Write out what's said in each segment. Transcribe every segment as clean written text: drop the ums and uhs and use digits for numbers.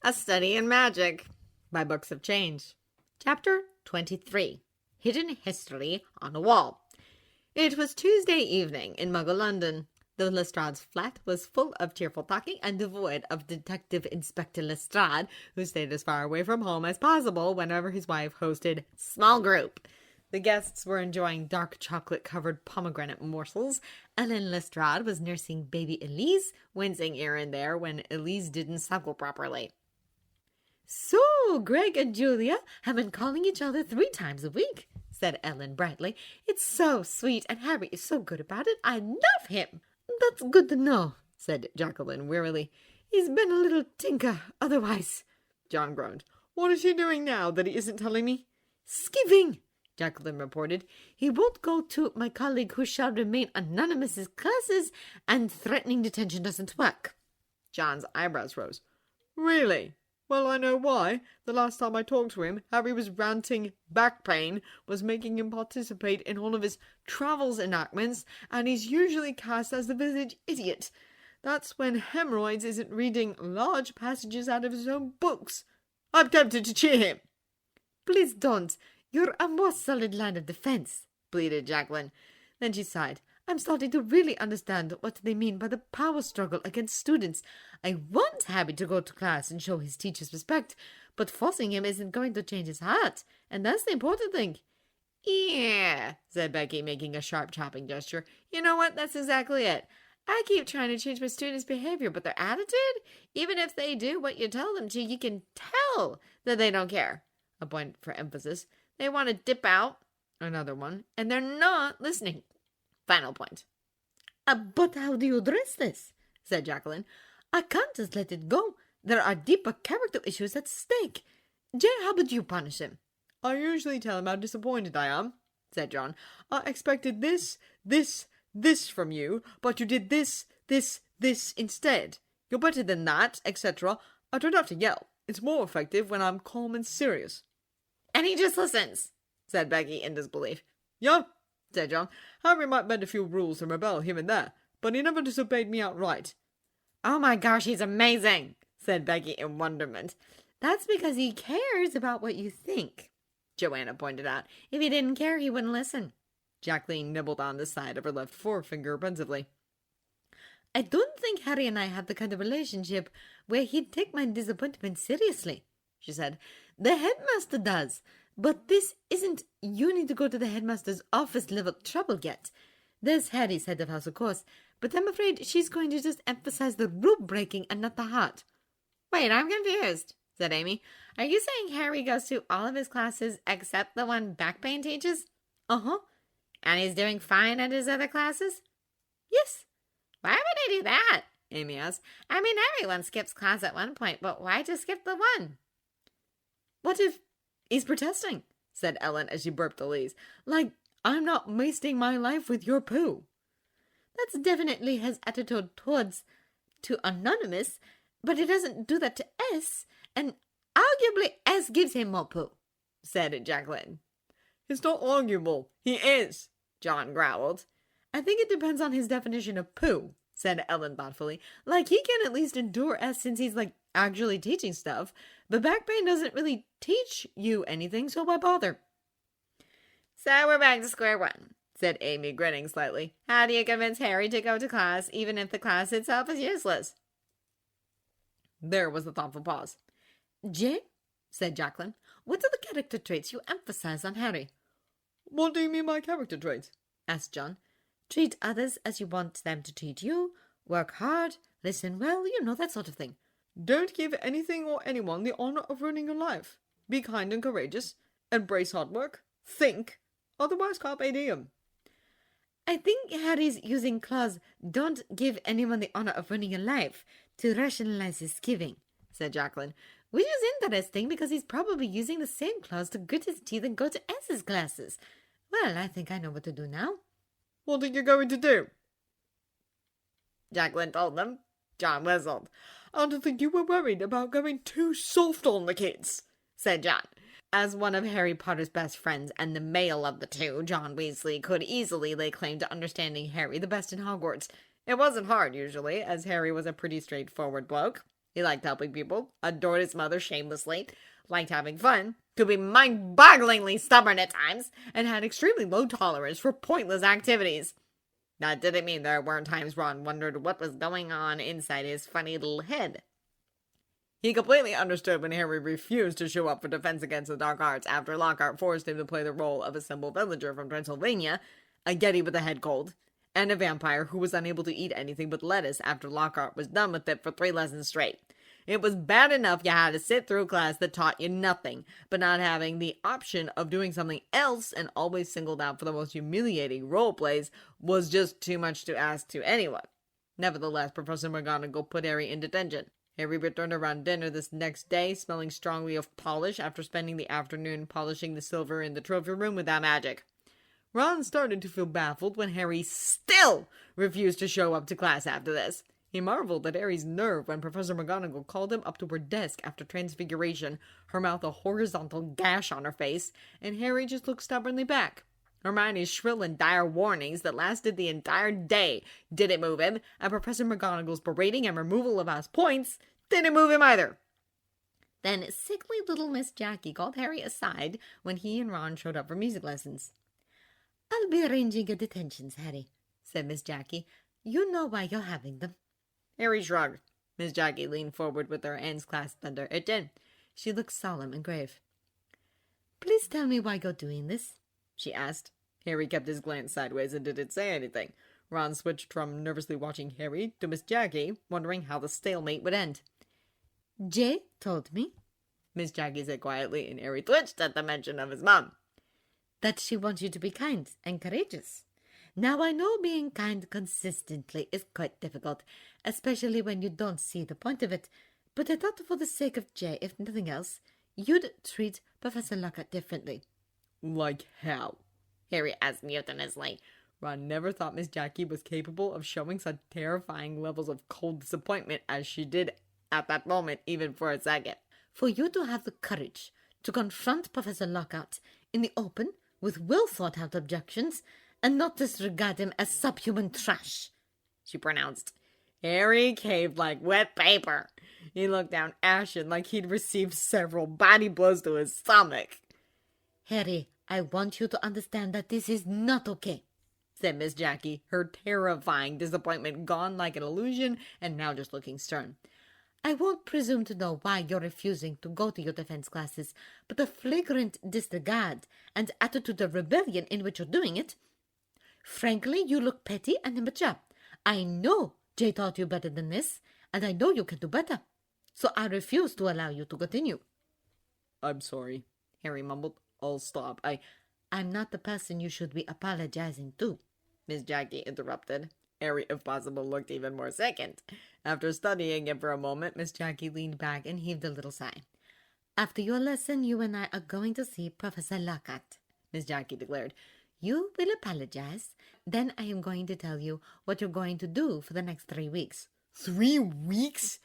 A Study in Magic by Books of Change. Chapter 23. Hidden History on a Wall. It was Tuesday evening in Muggle London. The Lestrade's flat was full of cheerful talking and devoid of Detective Inspector Lestrade, who stayed as far away from home as possible whenever his wife hosted small group. The guests were enjoying dark chocolate-covered pomegranate morsels. Ellen Lestrade was nursing baby Elise, wincing here and there when Elise didn't suckle properly. "So, Greg and Julia have been calling each other 3 times a week," said Ellen brightly. "It's so sweet, and Harry is so good about it. I love him." "That's good to know," said Jacqueline wearily. "He's been a little tinker otherwise." John groaned. "What is he doing now that he isn't telling me?" "Skiving," Jacqueline reported. "He won't go to my colleague who shall remain anonymous's classes, and threatening detention doesn't work." John's eyebrows rose. "Really? Well, I know why. The last time I talked to him, Harry was ranting back pain was making him participate in all of his travels enactments, and he's usually cast as the village idiot. That's when Hemorrhoids isn't reading large passages out of his own books. I'm tempted to cheer him." "Please don't. You're a more solid line of defense," pleaded Jacqueline. Then she sighed. "I'm starting to really understand what they mean by the power struggle against students. I want Harry to go to class and show his teachers respect, but forcing him isn't going to change his heart, and that's the important thing." "Yeah," said Becky, making a sharp chopping gesture. "You know what? That's exactly it. I keep trying to change my students' behavior, but their attitude? Even if they do what you tell them to, you can tell that they don't care." A point for emphasis. "They want to dip out." Another one. "And they're not listening." Final point. "But how do you address this?" said Jacqueline. "I can't just let it go. There are deeper character issues at stake. Jay, how would you punish him?" "I usually tell him how disappointed I am," said John. "I expected this from you, but you did this instead. You're better than that, etc. I don't have to yell. It's more effective when I'm calm and serious." "And he just listens," said Becky in disbelief. "Yeah," said John. "Harry might bend a few rules and rebel here and there, but he never disobeyed me outright." "Oh my gosh, he's amazing," said Becky in wonderment. "That's because he cares about what you think," Joanna pointed out. "If he didn't care, he wouldn't listen." Jacqueline nibbled on the side of her left forefinger pensively. "I don't think Harry and I have the kind of relationship where he'd take my disappointment seriously," she said. "The headmaster does, but this isn't you need to go to the headmaster's office level trouble yet. There's Harry's head of house, of course, but I'm afraid she's going to just emphasize the rule breaking and not the heart." "Wait, I'm confused," said Amy. "Are you saying Harry goes to all of his classes except the one back pain teaches?" "Uh-huh." "And he's doing fine at his other classes?" "Yes." "Why would he do that?" Amy asked. "I mean, everyone skips class at one point, but why just skip the one?" "What if he's protesting?" said Ellen as she burped Elise. "Like, I'm not wasting my life with your poo." "That's definitely his attitude to Anonymous, but he doesn't do that to S, and arguably S gives him more poo," said Jacqueline. "It's not arguable. He is," John growled. "I think it depends on his definition of poo," said Ellen thoughtfully. "Like, he can at least endure S since he's, actually teaching stuff. But back pain doesn't really teach you anything, so why bother?" "So we're back to square one," said Amy, grinning slightly. "How do you convince Harry to go to class, even if the class itself is useless?" There was a thoughtful pause. "Jay," said Jacqueline, "what are the character traits you emphasize on Harry?" "What do you mean by character traits?" asked John. "Treat others as you want them to treat you. Work hard. Listen well. That sort of thing." "Don't give anything or anyone the honor of ruining your life. Be kind and courageous. Embrace hard work. Think. Otherwise, carpe diem." "I think Harry's using clause, 'don't give anyone the honor of ruining your life,' to rationalize his giving," said Jacqueline. "Which is interesting because he's probably using the same clause to grit his teeth and go to S's classes. Well, I think I know what to do now." "What are you going to do?" Jacqueline told them. John whistled. "I don't think you were worried about going too soft on the kids," said John. As one of Harry Potter's best friends and the male of the two, John Weasley could easily lay claim to understanding Harry the best in Hogwarts. It wasn't hard, usually, as Harry was a pretty straightforward bloke. He liked helping people, adored his mother shamelessly, liked having fun, could be mind-bogglingly stubborn at times, and had extremely low tolerance for pointless activities. That didn't mean there weren't times Ron wondered what was going on inside his funny little head. He completely understood when Harry refused to show up for Defense Against the Dark Arts after Lockhart forced him to play the role of a simple villager from Transylvania, a Yeti with a head cold, and a vampire who was unable to eat anything but lettuce after Lockhart was done with it for 3 lessons straight. It was bad enough you had to sit through a class that taught you nothing, but not having the option of doing something else and always singled out for the most humiliating role plays was just too much to ask to anyone. Nevertheless, Professor McGonagall put Harry in detention. Harry returned around dinner this next day, smelling strongly of polish after spending the afternoon polishing the silver in the trophy room without magic. Ron started to feel baffled when Harry still refused to show up to class after this. He marveled at Harry's nerve when Professor McGonagall called him up to her desk after transfiguration, her mouth a horizontal gash on her face, and Harry just looked stubbornly back. Hermione's shrill and dire warnings that lasted the entire day didn't move him, and Professor McGonagall's berating and removal of house points didn't move him either. Then sickly little Miss Jackie called Harry aside when he and Ron showed up for music lessons. "I'll be arranging your detentions, Harry," said Miss Jackie. "You know why you're having them." Harry shrugged. Miss Jackie leaned forward with her hands clasped under her chin. She looked solemn and grave. "Please tell me why you're doing this," she asked. Harry kept his glance sideways and didn't say anything. Ron switched from nervously watching Harry to Miss Jackie, wondering how the stalemate would end. "Jay told me," Miss Jackie said quietly, and Harry twitched at the mention of his mom, "that she wants you to be kind and courageous. Now, I know being kind consistently is quite difficult, especially when you don't see the point of it, but I thought for the sake of Jay, if nothing else, you'd treat Professor Lockhart differently." "Like how?" Harry asked mutinously. Ron never thought Miss Jackie was capable of showing such terrifying levels of cold disappointment as she did at that moment, even for a second. "For you to have the courage to confront Professor Lockhart in the open with well-thought-out objections and not disregard him as subhuman trash," she pronounced. Harry caved like wet paper. He looked down ashen like he'd received several body blows to his stomach. "Harry, I want you to understand that this is not okay," said Miss Jackie, her terrifying disappointment gone like an illusion and now just looking stern. "I won't presume to know why you're refusing to go to your defense classes, but the flagrant disregard and attitude of rebellion in which you're doing it. Frankly, you look petty and immature. I know Jay taught you better than this, and I know you can do better. So I refuse to allow you to continue." "I'm sorry," Harry mumbled. "I'll stop. I'm not the person you should be apologizing to," Miss Jackie interrupted. Harry, if possible, looked even more sickened. After studying it for a moment, Miss Jackie leaned back and heaved a little sigh. "After your lesson, you and I are going to see Professor Lockhart," Miss Jackie declared. "You will apologize. Then I am going to tell you what you're going to do for the next 3 weeks. 3 weeks?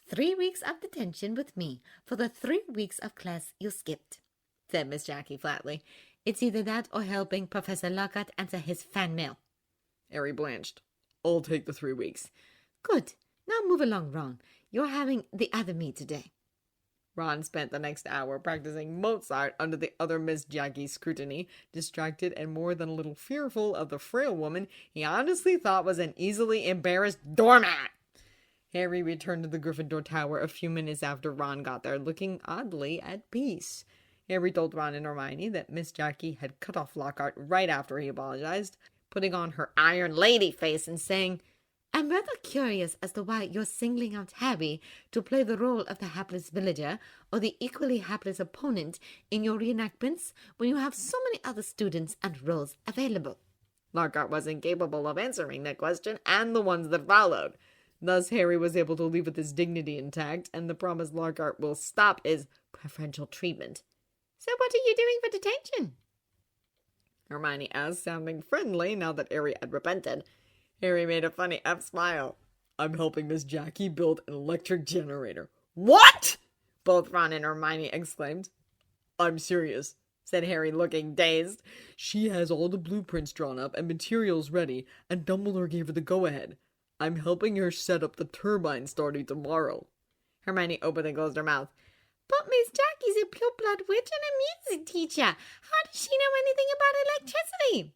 3 weeks of detention with me for the 3 weeks of class you skipped," said Miss Jackie flatly. "It's either that or helping Professor Lockhart answer his fan mail." Harry blanched. "I'll take the 3 weeks." "Good. Now move along, Ron. You're having the other me today." Ron spent the next hour practicing Mozart under the other Miss Jackie's scrutiny, distracted and more than a little fearful of the frail woman he honestly thought was an easily embarrassed doormat. Harry returned to the Gryffindor Tower a few minutes after Ron got there, looking oddly at peace. Harry told Ron and Hermione that Miss Jackie had cut off Lockhart right after he apologized, putting on her Iron Lady face and saying, "I'm rather curious as to why you're singling out Harry to play the role of the hapless villager or the equally hapless opponent in your reenactments when you have so many other students and roles available." Lockhart was incapable of answering that question and the ones that followed. Thus, Harry was able to leave with his dignity intact and the promise Lockhart will stop his preferential treatment. "So what are you doing for detention?" Hermione asked, sounding friendly now that Harry had repented. Harry made a funny smile. "I'm helping Miss Jackie build an electric generator." "What?" both Ron and Hermione exclaimed. "I'm serious," said Harry, looking dazed. "She has all the blueprints drawn up and materials ready, and Dumbledore gave her the go-ahead. I'm helping her set up the turbine starting tomorrow." Hermione opened and closed her mouth. But Miss Jackie's a pure-blood witch and a music teacher. How does she know anything about electricity?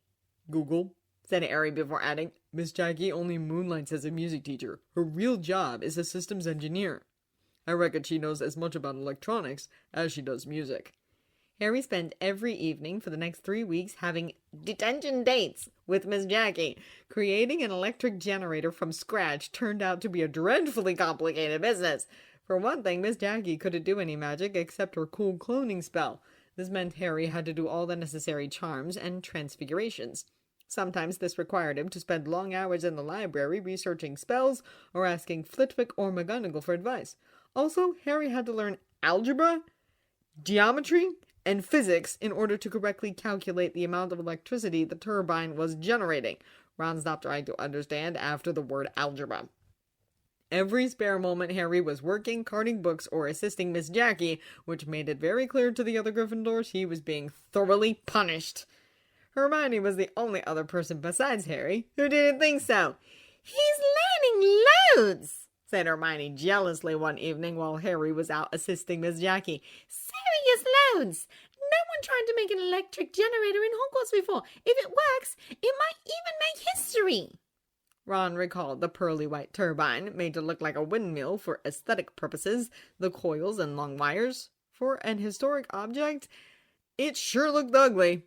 Google, said Harry before adding, Miss Jackie only moonlights as a music teacher. Her real job is a systems engineer. I reckon she knows as much about electronics as she does music. Harry spent every evening for the next 3 weeks having detention dates with Miss Jackie. Creating an electric generator from scratch turned out to be a dreadfully complicated business. For one thing, Miss Jackie couldn't do any magic except her cool cloning spell. This meant Harry had to do all the necessary charms and transfigurations. Sometimes this required him to spend long hours in the library researching spells or asking Flitwick or McGonagall for advice. Also, Harry had to learn algebra, geometry, and physics in order to correctly calculate the amount of electricity the turbine was generating. Ron stopped trying to understand after the word algebra. Every spare moment Harry was working, carting books, or assisting Miss Jackie, which made it very clear to the other Gryffindors he was being thoroughly punished. Hermione was the only other person besides Harry who didn't think so. He's learning loads, said Hermione jealously one evening while Harry was out assisting Miss Jackie. Serious loads. No one tried to make an electric generator in Hogwarts before. If it works, it might even make history. Ron recalled the pearly white turbine, made to look like a windmill for aesthetic purposes, the coils and long wires. For an historic object, it sure looked ugly.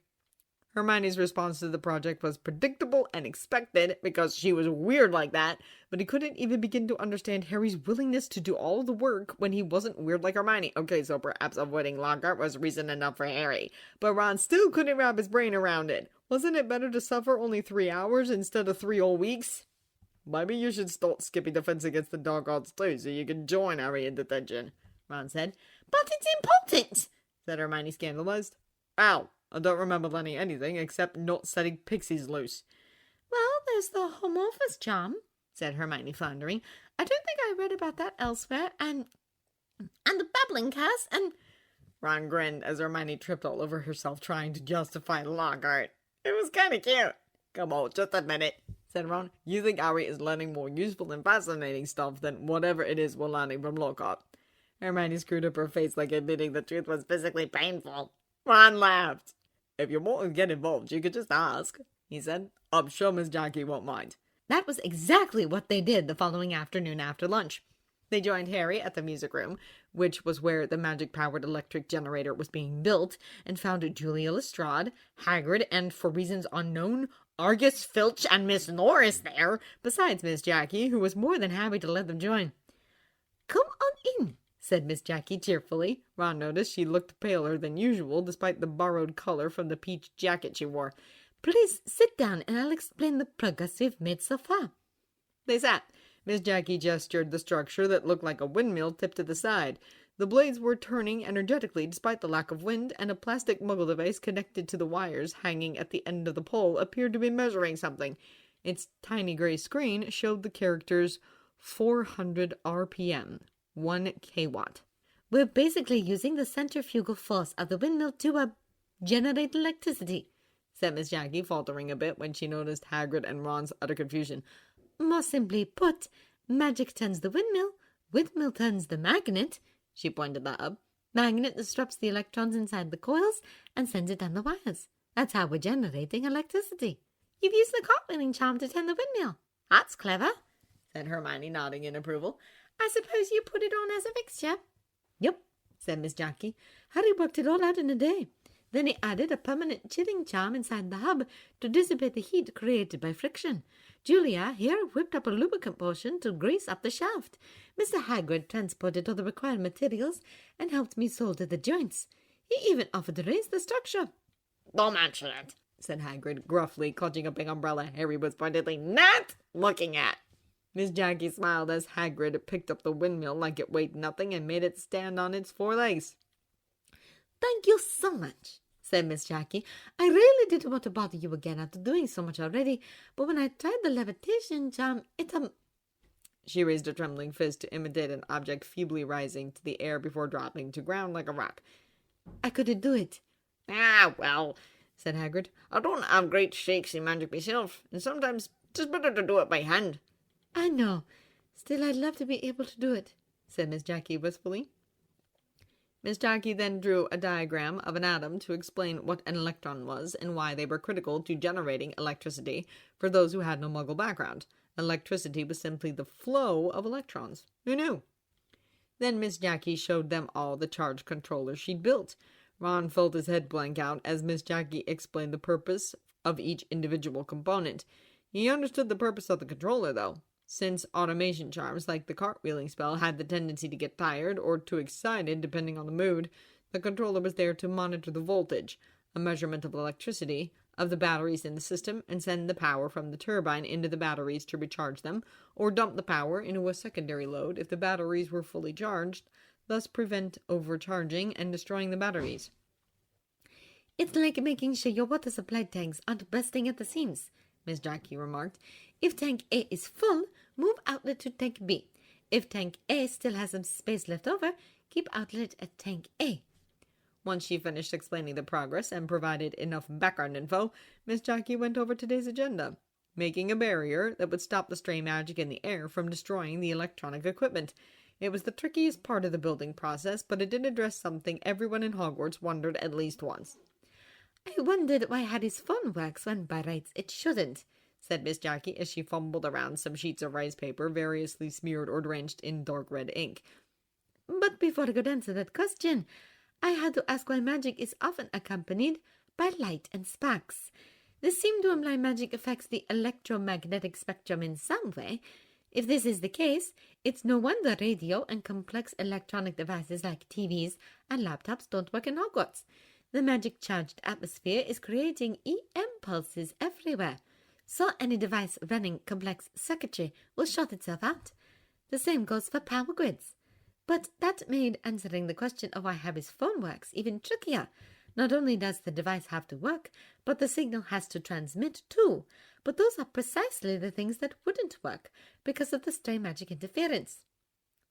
Hermione's response to the project was predictable and expected because she was weird like that, but he couldn't even begin to understand Harry's willingness to do all the work when he wasn't weird like Hermione. Okay, so perhaps avoiding Lockhart was reason enough for Harry, but Ron still couldn't wrap his brain around it. Wasn't it better to suffer only 3 hours instead of 3 whole weeks? Maybe you should start skipping defense against the dark arts too, so you can join Harry in detention, Ron said. But it's important, said Hermione, scandalized. Ow! I don't remember learning anything except not setting pixies loose. Well, there's the homorphous charm, said Hermione, floundering. I don't think I read about that elsewhere, and the babbling curse, and... Ron grinned as Hermione tripped all over herself trying to justify Lockhart. It was kind of cute. Come on, just admit it, said Ron. You think Harry is learning more useful and fascinating stuff than whatever it is we're learning from Lockhart. Hermione screwed up her face like admitting the truth was physically painful. Ron laughed. If you want to get involved, you could just ask, he said. I'm sure Miss Jackie won't mind. That was exactly what they did the following afternoon after lunch. They joined Harry at the music room, which was where the magic-powered electric generator was being built, and found Julia Lestrade, Hagrid, and, for reasons unknown, Argus Filch and Miss Norris there, besides Miss Jackie, who was more than happy to let them join. Come on in, said Miss Jackie cheerfully. Ron noticed she looked paler than usual, despite the borrowed color from the peach jacket she wore. Please sit down, and I'll explain the progress we've made so far. They sat. Miss Jackie gestured the structure that looked like a windmill tipped to the side. The blades were turning energetically despite the lack of wind, and a plastic muggle device connected to the wires hanging at the end of the pole appeared to be measuring something. Its tiny gray screen showed the characters 400 RPM. 1 kW. We're basically using the centrifugal force of the windmill to generate electricity, said Miss Jackie, faltering a bit when she noticed Hagrid and Ron's utter confusion. More simply put, magic turns the windmill turns the magnet, she pointed that up. Magnet disrupts the electrons inside the coils and sends it down the wires. That's how we're generating electricity. You've used the cartwheeling charm to turn the windmill. That's clever, said Hermione, nodding in approval. I suppose you put it on as a fixture? Yep, said Miss Jackie. Harry worked it all out in a day. Then he added a permanent chilling charm inside the hub to dissipate the heat created by friction. Julia here whipped up a lubricant potion to grease up the shaft. Mr. Hagrid transported all the required materials and helped me solder the joints. He even offered to raise the structure. Don't mention it, said Hagrid, gruffly, clutching a big umbrella Harry was pointedly not looking at. Miss Jackie smiled as Hagrid picked up the windmill like it weighed nothing and made it stand on its 4 legs. Thank you so much, said Miss Jackie. I really didn't want to bother you again after doing so much already, but when I tried the levitation charm, She raised a trembling fist to imitate an object feebly rising to the air before dropping to ground like a rock. I couldn't do it. Ah, well, said Hagrid. I don't have great shakes in magic myself, and sometimes it's better to do it by hand. I know. Still, I'd love to be able to do it. said Miss Jackie wistfully. Miss Jackie then drew a diagram of an atom to explain what an electron was and why they were critical to generating electricity for those who had no Muggle background. Electricity was simply the flow of electrons. Who knew? Then Miss Jackie showed them all the charge controllers she'd built. Ron felt his head blank out as Miss Jackie explained the purpose of each individual component. He understood the purpose of the controller, though. Since automation charms like the cartwheeling spell had the tendency to get tired or too excited depending on the mood, the controller was there to monitor the voltage, a measurement of electricity, of the batteries in the system, and send the power from the turbine into the batteries to recharge them, or dump the power into a secondary load if the batteries were fully charged, thus prevent overcharging and destroying the batteries. It's like making sure your water supply tanks aren't bursting at the seams, Miss Jackie remarked. If tank A is full, move outlet to tank B. If tank A still has some space left over, keep outlet at tank A. Once she finished explaining the progress and provided enough background info, Miss Jackie went over today's agenda, making a barrier that would stop the stray magic in the air from destroying the electronic equipment. It was the trickiest part of the building process, but it did address something everyone in Hogwarts wondered at least once. I wondered why Harry's phone works when by rights it shouldn't, said Miss Jackie as she fumbled around some sheets of rice paper variously smeared or drenched in dark red ink. But before I could answer that question, I had to ask why magic is often accompanied by light and sparks. This seemed to imply magic affects the electromagnetic spectrum in some way. If this is the case, it's no wonder radio and complex electronic devices like TVs and laptops don't work in Hogwarts. The magic-charged atmosphere is creating EM pulses everywhere, so any device running complex circuitry will shut itself out. The same goes for power grids. But that made answering the question of why Harry's phone works even trickier. Not only does the device have to work, but the signal has to transmit too. But those are precisely the things that wouldn't work because of the stray magic interference.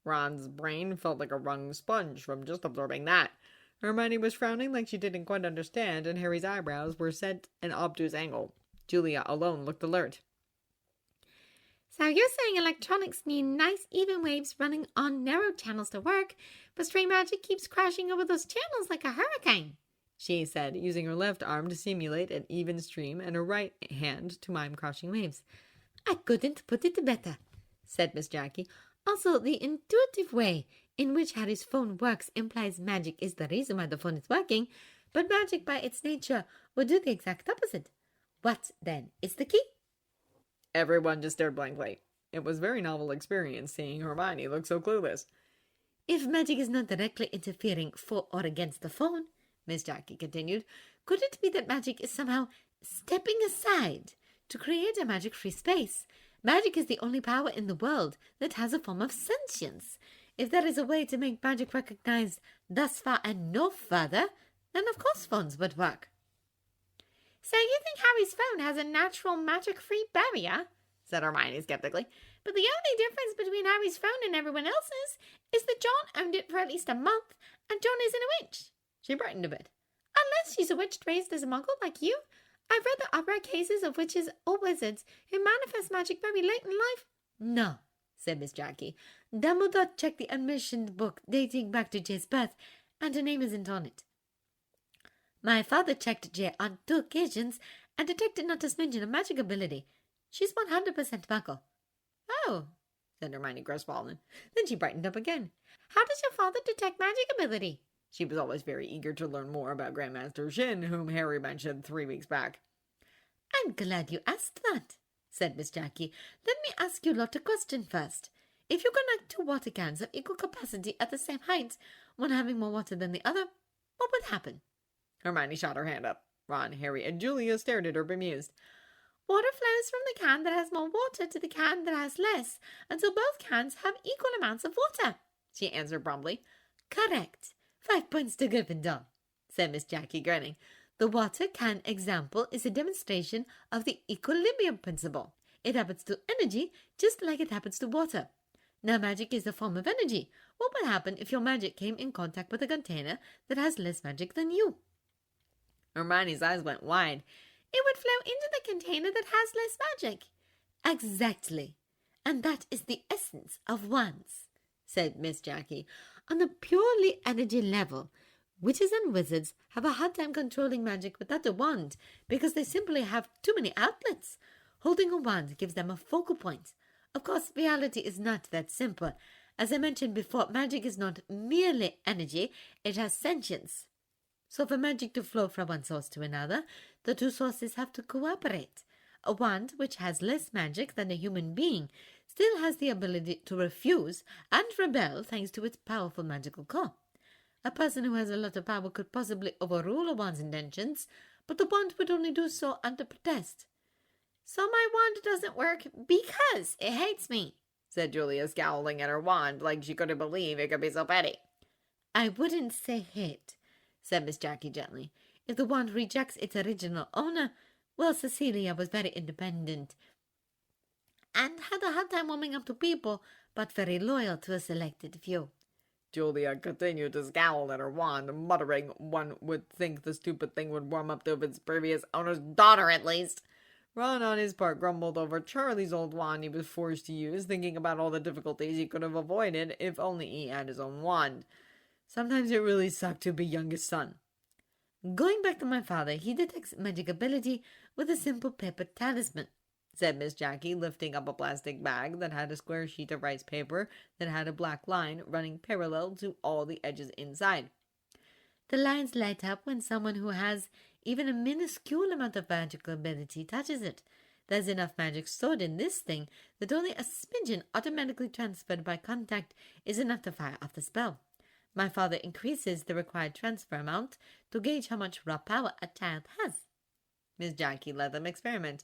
Ron's brain felt like a wrung sponge from just absorbing that. Hermione was frowning like she didn't quite understand, and Harry's eyebrows were set an obtuse angle. Julia alone looked alert. So you're saying electronics need nice even waves running on narrow channels to work, but stray magic keeps crashing over those channels like a hurricane, she said, using her left arm to simulate an even stream and her right hand to mime crashing waves. I couldn't put it better, said Miss Jackie. Also, the intuitive way in which Harry's phone works implies magic is the reason why the phone is working, but magic by its nature would do the exact opposite. What, then, is the key? Everyone just stared blankly. It was a very novel experience seeing Hermione look so clueless. If magic is not directly interfering for or against the phone, Miss Jackie continued, could it be that magic is somehow stepping aside to create a magic-free space? Magic is the only power in the world that has a form of sentience. If there is a way to make magic recognized thus far and no further, then of course phones would work. So you think Harry's phone has a natural magic-free barrier? Said Hermione skeptically. But the only difference between Harry's phone and everyone else's is that John owned it for at least a month, and John isn't a witch. She brightened a bit. Unless she's a witch raised as a muggle like you. I've read the opera cases of witches or wizards who manifest magic very late in life. No, said Miss Jackie. Dumbledore checked the unmentioned book dating back to Jay's birth, and her name isn't on it. My father checked Jay on 2 occasions and detected not a smidgen of magic ability. She's 100% muggle. Oh, said Hermione crestfallen. Then she brightened up again. How does your father detect magic ability? She was always very eager to learn more about Grandmaster Shin, whom Harry mentioned 3 weeks back. I'm glad you asked that, said Miss Jackie. Let me ask you lot a question first. If you connect 2 water cans of equal capacity at the same height, one having more water than the other, what would happen? Hermione shot her hand up. Ron, Harry, and Julia stared at her bemused. Water flows from the can that has more water to the can that has less, until both cans have equal amounts of water, she answered promptly. Correct. 5 points to Gryffindor, said Miss Jackie, grinning. The water can example is a demonstration of the equilibrium principle. It happens to energy just like it happens to water. Now, magic is a form of energy. What would happen if your magic came in contact with a container that has less magic than you? Hermione's eyes went wide. It would flow into the container that has less magic. Exactly. And that is the essence of wands, said Miss Jackie. On a purely energy level, witches and wizards have a hard time controlling magic without a wand because they simply have too many outlets. Holding a wand gives them a focal point. Of course, reality is not that simple. As I mentioned before, magic is not merely energy, it has sentience. So for magic to flow from one source to another, the two sources have to cooperate. A wand, which has less magic than a human being, still has the ability to refuse and rebel thanks to its powerful magical core. A person who has a lot of power could possibly overrule a wand's intentions, but the wand would only do so under protest. So my wand doesn't work because it hates me, said Julia, scowling at her wand like she couldn't believe it could be so petty. I wouldn't say hate, said Miss Jackie gently. If the wand rejects its original owner, well, Cecilia was very independent and had a hard time warming up to people, but very loyal to a selected few. Julia continued to scowl at her wand, muttering one would think the stupid thing would warm up to its previous owner's daughter at least. Ron, on his part, grumbled over Charlie's old wand he was forced to use, thinking about all the difficulties he could have avoided if only he had his own wand. Sometimes it really sucked to be youngest son. Going back to my father, he detects magic ability with a simple paper talisman, said Miss Jackie, lifting up a plastic bag that had a square sheet of rice paper that had a black line running parallel to all the edges inside. The lines light up when someone who has even a minuscule amount of magical ability touches it. There's enough magic stored in this thing that only a smidgen automatically transferred by contact is enough to fire off the spell. My father increases the required transfer amount to gauge how much raw power a child has. Miss Jackie let them experiment.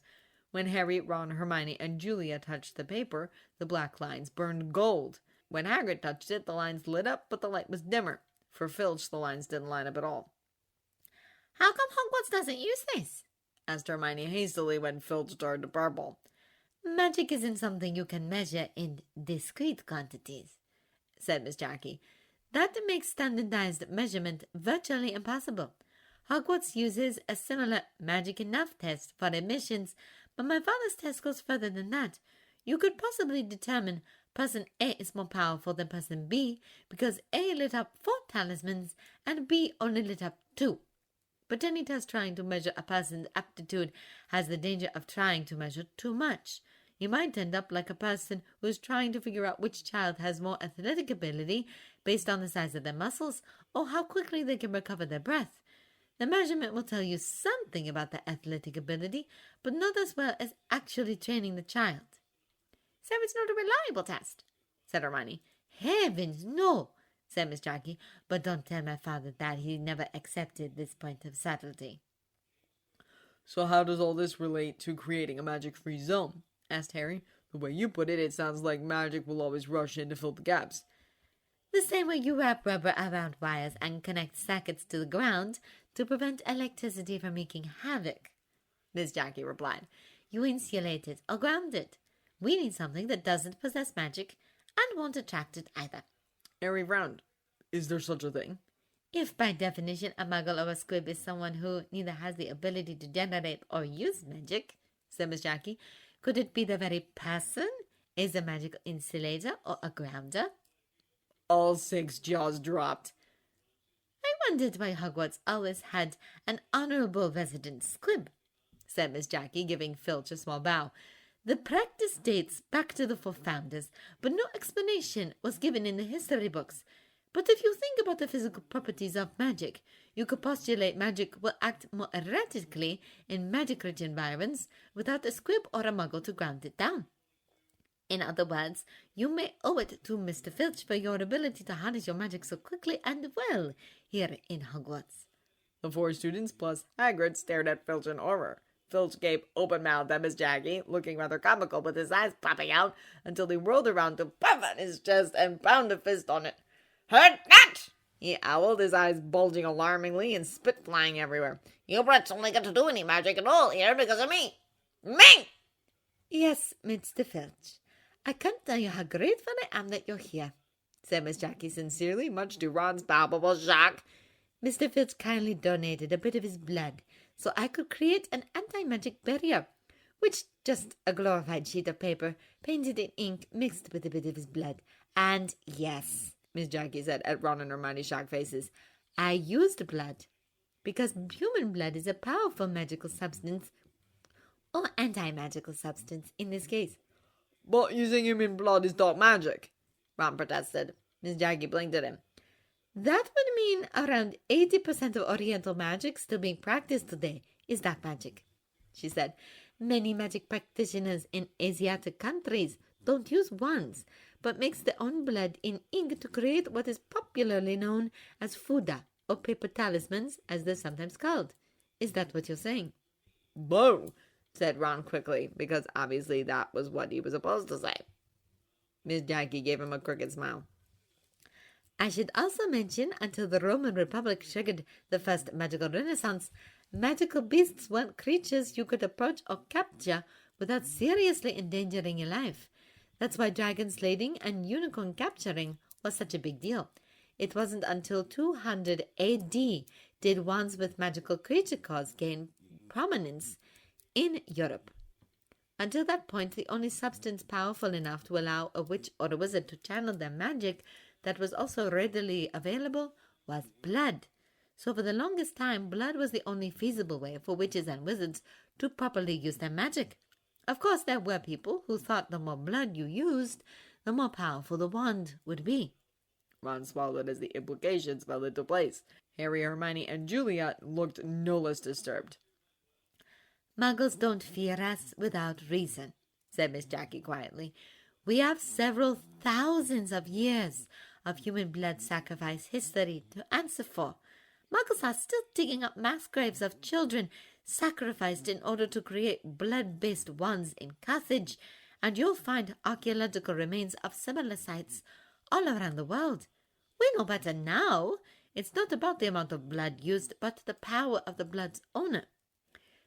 When Harry, Ron, Hermione, and Julia touched the paper, the black lines burned gold. When Hagrid touched it, the lines lit up, but the light was dimmer. For Filch, the lines didn't line up at all. How come Hogwarts doesn't use this? Asked Hermione hastily when Filch started to purple. Magic isn't something you can measure in discrete quantities, said Miss Jackie. That makes standardized measurement virtually impossible. Hogwarts uses a similar magic enough test for admissions, but my father's test goes further than that. You could possibly determine person A is more powerful than person B because A lit up 4 talismans and B only lit up 2. But any test trying to measure a person's aptitude has the danger of trying to measure too much. You might end up like a person who is trying to figure out which child has more athletic ability based on the size of their muscles or how quickly they can recover their breath. The measurement will tell you something about their athletic ability, but not as well as actually training the child. So it's not a reliable test, said Hermione. Heavens, no, said Miss Jackie, but don't tell my father that. He never accepted this point of subtlety. So how does all this relate to creating a magic-free zone? Asked Harry. The way you put it, it sounds like magic will always rush in to fill the gaps. The same way you wrap rubber around wires and connect sockets to the ground to prevent electricity from wreaking havoc, Miss Jackie replied. You insulate it or ground it. We need something that doesn't possess magic and won't attract it either. Harry frowned. Is there such a thing? If by definition a muggle or a squib is someone who neither has the ability to generate or use magic, said Miss Jackie, could it be the very person is a magical insulator or a grounder? All 6 jaws dropped. I wondered why Hogwarts always had an honorable resident squib, said Miss Jackie, giving Filch a small bow. The practice dates back to the 4 founders, but no explanation was given in the history books. But if you think about the physical properties of magic, you could postulate magic will act more erratically in magic-rich environments without a squib or a muggle to ground it down. In other words, you may owe it to Mr. Filch for your ability to harness your magic so quickly and well here in Hogwarts. The 4 students plus Hagrid stared at Filch in horror. Filch gaped open-mouthed at Miss Jackie, looking rather comical with his eyes popping out until he whirled around to puff at his chest and pound a fist on it. "Heard that?" he owled, his eyes bulging alarmingly and spit flying everywhere. "You brats only get to do any magic at all here because of me. Me!" Yes, Mr. Filch. I can't tell you how grateful I am that you're here, said Miss Jackie sincerely, much to Ron's palpable shock. Mr. Filch kindly donated a bit of his blood so I could create an anti-magic barrier, which just a glorified sheet of paper painted in ink mixed with a bit of his blood And yes, Miss Jackie said at Ron and Hermione's shocked faces, I used blood. Because human blood is a powerful magical substance, or anti-magical substance in this case. But using human blood is dark magic, Ron protested. Miss Jackie blinked at him. That would mean around 80% of Oriental magic still being practiced today is dark magic, she said. Many magic practitioners in Asiatic countries don't use wands, but mix their own blood in ink to create what is popularly known as fuda, or paper talismans, as they're sometimes called. Is that what you're saying? No, said Ron quickly, because obviously that was what he was supposed to say. Miss Jackie gave him a crooked smile. I should also mention, until the Roman Republic triggered the first magical renaissance, magical beasts weren't creatures you could approach or capture without seriously endangering your life. That's why dragon slaying and unicorn capturing was such a big deal. It wasn't until 200 AD did wands with magical creature cards gain prominence in Europe. Until that point, the only substance powerful enough to allow a witch or a wizard to channel their magic that was also readily available was blood. So for the longest time, blood was the only feasible way for witches and wizards to properly use their magic. Of course, there were people who thought the more blood you used, the more powerful the wand would be. Ron swallowed as the implications fell into place. Harry, Hermione, and Juliet looked no less disturbed. Muggles don't fear us without reason, said Miss Jackie quietly. We have several thousands of years of human blood sacrifice history to answer for. Muggles are still digging up mass graves of children sacrificed in order to create blood-based wands in Carthage, and you'll find archaeological remains of similar sites all around the world. We know better now. It's not about the amount of blood used, but the power of the blood's owner.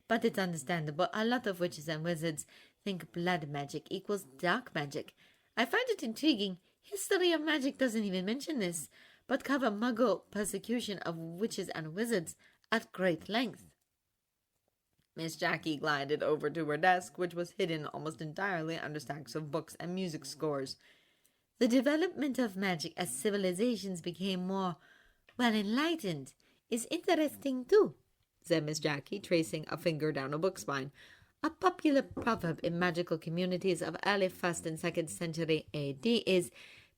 But it's understandable. A lot of witches and wizards think blood magic equals dark magic. I find it intriguing. History of magic doesn't even mention this, but cover Muggle persecution of witches and wizards at great length. Miss Jackie glided over to her desk, which was hidden almost entirely under stacks of books and music scores. The development of magic as civilizations became more, enlightened, is interesting too, said Miss Jackie, tracing a finger down a book spine. A popular proverb in magical communities of early 1st and 2nd century AD is,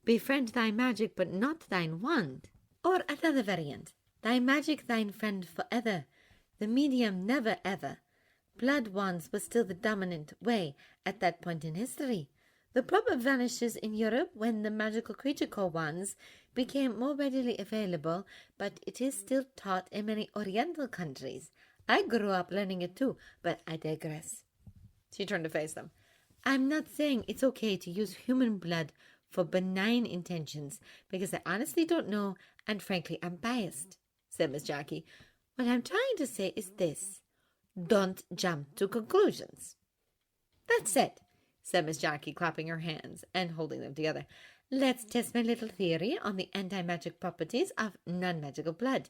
befriend thy magic but not thine wand. Or another variant, thy magic thine friend forever, the medium never ever. Blood wands were still the dominant way at that point in history. The proverb vanishes in Europe when the magical creature called wands became more readily available, but it is still taught in many Oriental countries. I grew up learning it too, but I digress. She turned to face them. I'm not saying it's okay to use human blood for benign intentions, because I honestly don't know, and frankly I'm biased, said Miss Jackie. What I'm trying to say is this. Don't jump to conclusions. That's it, said Miss Jackie, clapping her hands and holding them together. Let's test my little theory on the anti-magic properties of non-magical blood.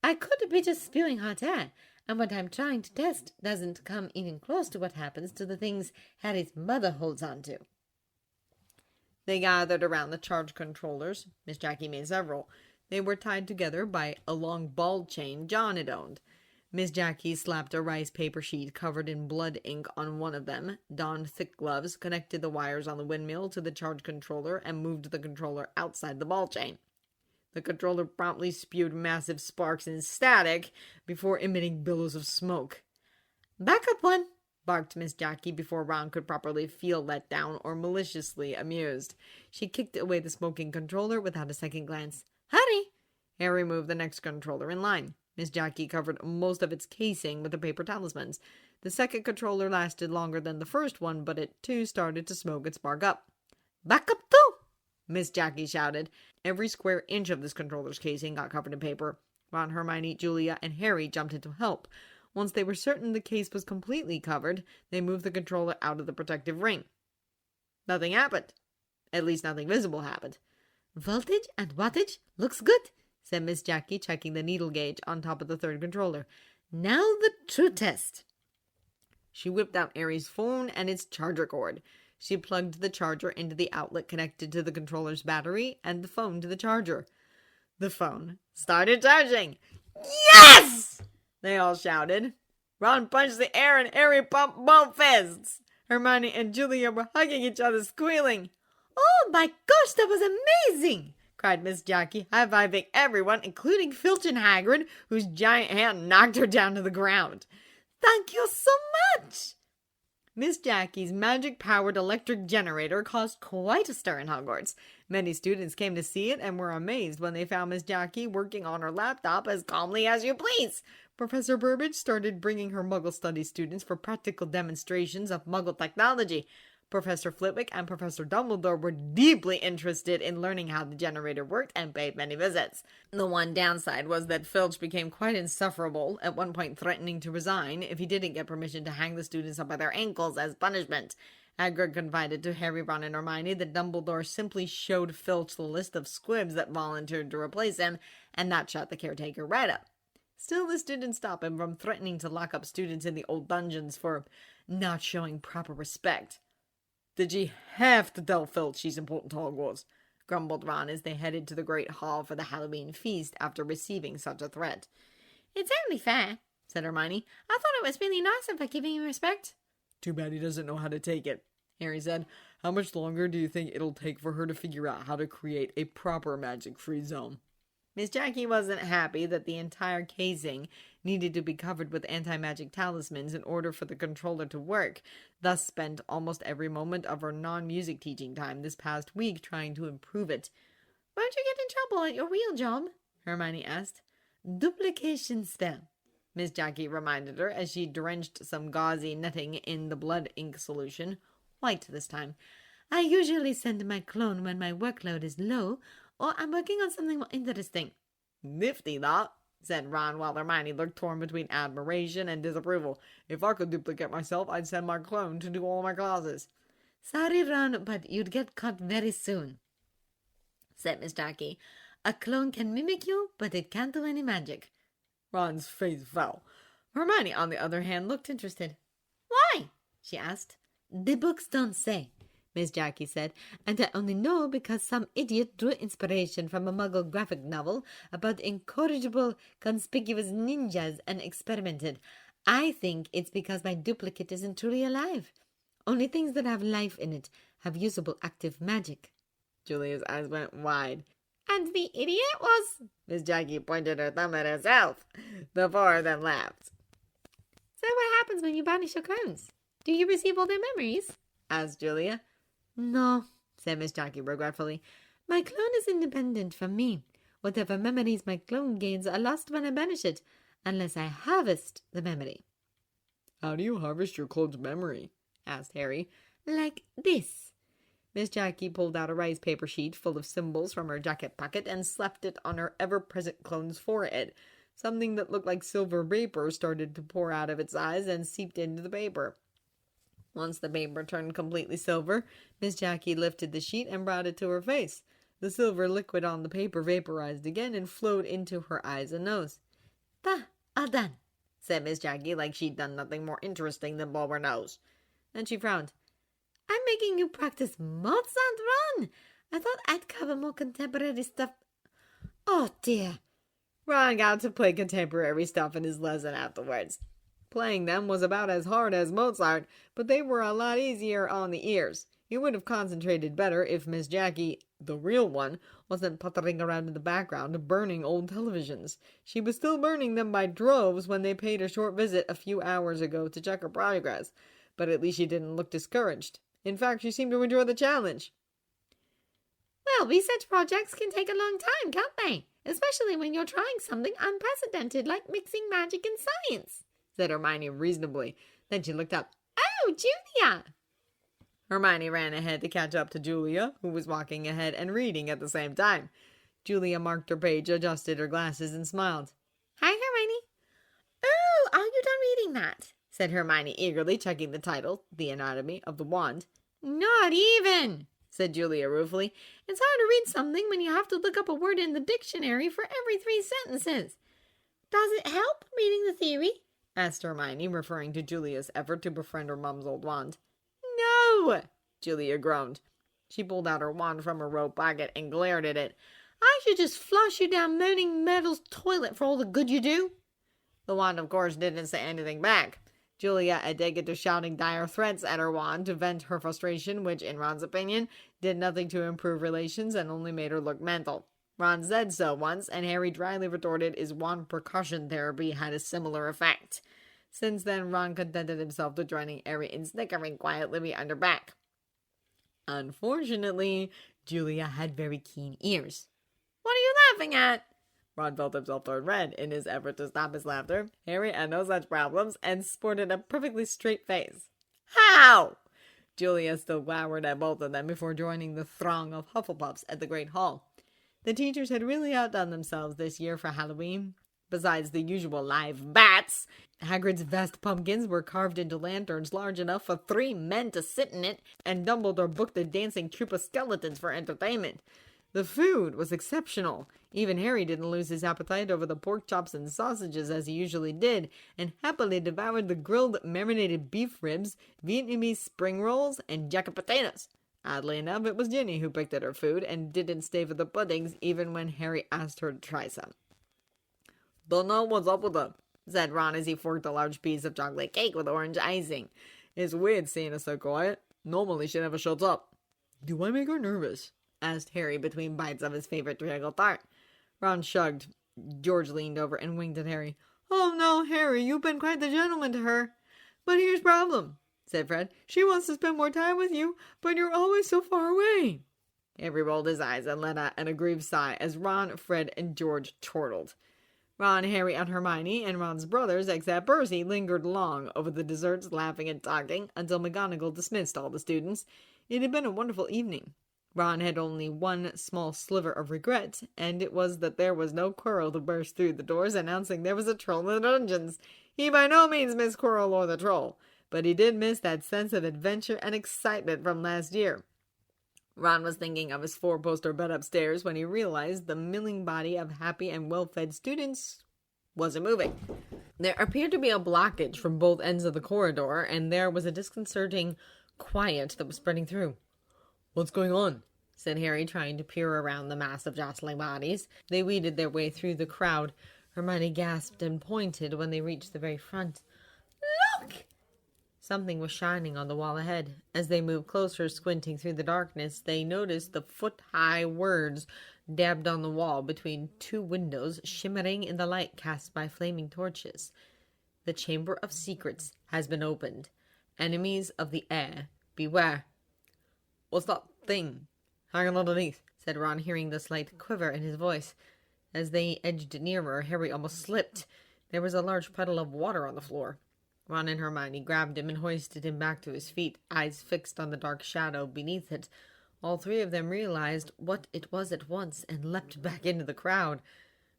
I could be just spewing hot air, and what I'm trying to test doesn't come even close to what happens to the things Harry's mother holds on to. They gathered around the charge controllers. Miss Jackie made several. They were tied together by a long ball chain John had owned. Miss Jackie slapped a rice paper sheet covered in blood ink on one of them, donned thick gloves, connected the wires on the windmill to the charge controller, and moved the controller outside the ball chain. The controller promptly spewed massive sparks and static before emitting billows of smoke. "Back up one!" barked Miss Jackie before Ron could properly feel let down or maliciously amused. She kicked away the smoking controller without a second glance. "Hurry!" Harry moved the next controller in line. Miss Jackie covered most of its casing with the paper talismans. The second controller lasted longer than the first one, but it too started to smoke and spark up. "Back up too!" Miss Jackie shouted. Every square inch of this controller's casing got covered in paper. Ron, Hermione, Julia, and Harry jumped in to help. Once they were certain the case was completely covered, they moved the controller out of the protective ring. Nothing happened. At least nothing visible happened. "Voltage and wattage looks good," said Miss Jackie, checking the needle gauge on top of the third controller. "Now the true test." She whipped out Harry's phone and its charger cord. She plugged the charger into the outlet connected to the controller's battery and the phone to the charger. The phone started charging. Yes! They all shouted. Ron punched the air and Harry pumped both fists. Hermione and Julia were hugging each other, squealing. "Oh my gosh, that was amazing!" cried Miss Jackie, high-fiving everyone, including Filch and Hagrid, whose giant hand knocked her down to the ground. "Thank you so much!" Miss Jackie's magic-powered electric generator caused quite a stir in Hogwarts. Many students came to see it and were amazed when they found Miss Jackie working on her laptop as calmly as you please. Professor Burbage started bringing her Muggle study students for practical demonstrations of Muggle technology. Professor Flitwick and Professor Dumbledore were deeply interested in learning how the generator worked and paid many visits. The one downside was that Filch became quite insufferable, at one point threatening to resign if he didn't get permission to hang the students up by their ankles as punishment. Hagrid confided to Harry, Ron, and Hermione that Dumbledore simply showed Filch the list of squibs that volunteered to replace him, and that shut the caretaker right up. Still, this didn't stop him from threatening to lock up students in the old dungeons for not showing proper respect. "Did ye have to tell Filch she's important to Hogwarts?" grumbled Ron as they headed to the Great Hall for the Halloween feast after receiving such a threat. "It's only fair," said Hermione. "I thought it was really nice of her giving you respect." Too bad he doesn't know how to take it, Harry said. How much longer do you think it'll take for her to figure out how to create a proper magic-free zone? Miss Jackie wasn't happy that the entire casing needed to be covered with anti-magic talismans in order for the controller to work, thus spent almost every moment of her non-music teaching time this past week trying to improve it. "Won't you get in trouble at your real job?" Hermione asked. Duplication spell, Miss Jackie reminded her as she drenched some gauzy netting in the blood ink solution, white this time. I usually send my clone when my workload is low or I'm working on something more interesting. "Nifty that," said Ron, while Hermione looked torn between admiration and disapproval. "If I could duplicate myself, I'd send my clone to do all my classes." Sorry, Ron, but you'd get caught very soon, said Miss Jackie. A clone can mimic you, but it can't do any magic. Ron's face fell. Hermione, on the other hand, looked interested. "Why?" she asked. The books don't say, Miss Jackie said, and I only know because some idiot drew inspiration from a Muggle graphic novel about incorrigible, conspicuous ninjas and experimented. I think it's because my duplicate isn't truly alive. Only things that have life in it have usable active magic. Julia's eyes went wide. "And the idiot was—" Miss Jackie pointed her thumb at herself. The four of them laughed. "So what happens when you banish your clones? Do you receive all their memories?" asked Julia. No, said Miss Jackie regretfully. My clone is independent from me. Whatever memories my clone gains are lost when I banish it, unless I harvest the memory. How do you harvest your clone's memory? asked Harry. Like this. Miss Jackie pulled out a rice paper sheet full of symbols from her jacket pocket and slapped it on her ever-present clone's forehead. Something that looked like silver vapor started to pour out of its eyes and seeped into the paper. Once the paper turned completely silver, Miss Jackie lifted the sheet and brought it to her face. The silver liquid on the paper vaporized again and flowed into her eyes and nose. All done, said Miss Jackie, like she'd done nothing more interesting than blow her nose. Then she frowned. I'm making you practice Mozart, Ron. I thought I'd cover more contemporary stuff. Oh, dear. Ron got to play contemporary stuff in his lesson afterwards. Playing them was about as hard as Mozart, but they were a lot easier on the ears. He would have concentrated better if Miss Jackie, the real one, wasn't puttering around in the background burning old televisions. She was still burning them by droves when they paid a short visit a few hours ago to check her progress, but at least she didn't look discouraged. In fact, she seemed to enjoy the challenge. Well, research projects can take a long time, can't they? Especially when you're trying something unprecedented like mixing magic and science, said Hermione reasonably. Then she looked up. Oh, Julia! Hermione ran ahead to catch up to Julia, who was walking ahead and reading at the same time. Julia marked her page, adjusted her glasses, and smiled. Hi, Hermione. Oh, are you done reading that? Said Hermione eagerly, checking the title, The Anatomy of the Wand. Not even, said Julia ruefully. It's hard to read something when you have to look up a word in the dictionary for every 3 sentences. Does it help reading the theory? Asked Hermione, referring to Julia's effort to befriend her mum's old wand. No, Julia groaned. She pulled out her wand from her robe pocket and glared at it. I should just flush you down Moaning Meadow's toilet for all the good you do. The wand, of course, didn't say anything back. Julia had taken to shouting dire threats at her wand to vent her frustration, which, in Ron's opinion, did nothing to improve relations and only made her look mental. Ron said so once, and Harry dryly retorted his wand percussion therapy had a similar effect. Since then, Ron contented himself to joining Harry in snickering quietly behind her back. Unfortunately, Julia had very keen ears. What are you laughing at? Ron felt himself turn red in his effort to stop his laughter. Harry had no such problems and sported a perfectly straight face. How? Julia still glowered at both of them before joining the throng of Hufflepuffs at the Great Hall. The teachers had really outdone themselves this year for Halloween. Besides the usual live bats, Hagrid's vast pumpkins were carved into lanterns large enough for 3 men to sit in it, and Dumbledore booked a dancing troupe of skeletons for entertainment. The food was exceptional. Even Harry didn't lose his appetite over the pork chops and sausages as he usually did, and happily devoured the grilled marinated beef ribs, Vietnamese spring rolls, and jacket potatoes. Oddly enough, it was Ginny who picked at her food and didn't stay for the puddings even when Harry asked her to try some. Don't know what's up with them, said Ron as he forked a large piece of chocolate cake with orange icing. It's weird seeing us so quiet. Normally she never shuts up. Do I make her nervous? Asked Harry between bites of his favorite treacle tart. Ron shrugged. George leaned over and winked at Harry. Oh no, Harry, you've been quite the gentleman to her. But here's the problem, said Fred. She wants to spend more time with you, but you're always so far away. Harry rolled his eyes and let out an aggrieved sigh as Ron, Fred, and George chortled. Ron, Harry, and Hermione, and Ron's brothers, except Percy, lingered long over the desserts, laughing and talking, until McGonagall dismissed all the students. It had been a wonderful evening. Ron had only one small sliver of regret, and it was that there was no Quirrell to burst through the doors announcing there was a troll in the dungeons. He by no means missed Quirrell or the troll, but he did miss that sense of adventure and excitement from last year. Ron was thinking of his 4-poster bed upstairs when he realized the milling body of happy and well-fed students wasn't moving. There appeared to be a blockage from both ends of the corridor, and there was a disconcerting quiet that was spreading through. What's going on? Said Harry, trying to peer around the mass of jostling bodies. They weeded their way through the crowd. Hermione gasped and pointed when they reached the very front. Look! Something was shining on the wall ahead. As they moved closer, squinting through the darkness, they noticed the foot-high words dabbed on the wall between 2 windows, shimmering in the light cast by flaming torches. The Chamber of Secrets has been opened. Enemies of the air, beware. What's that thing hanging underneath? Said Ron, hearing the slight quiver in his voice. As they edged nearer, Harry almost slipped. There was a large puddle of water on the floor. Ron and Hermione grabbed him and hoisted him back to his feet, eyes fixed on the dark shadow beneath it. All 3 of them realized what it was at once and leapt back into the crowd.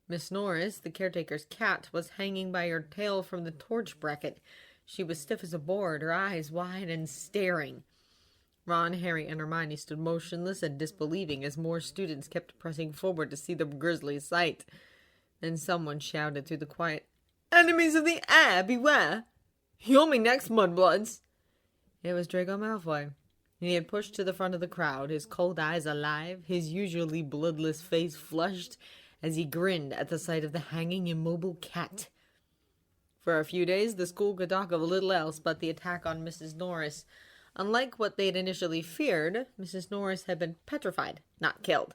Miss Norris, the caretaker's cat, was hanging by her tail from the torch bracket. She was stiff as a board, her eyes wide and staring. Ron, Harry, and Hermione stood motionless and disbelieving as more students kept pressing forward to see the grisly sight. Then someone shouted through the quiet, Enemies of the air, beware! You're me next, mudbloods! It was Draco Malfoy. He had pushed to the front of the crowd, his cold eyes alive, his usually bloodless face flushed, as he grinned at the sight of the hanging immobile cat. For a few days, the school could talk of little else but the attack on Mrs. Norris. Unlike what they had initially feared, Mrs. Norris had been petrified, not killed.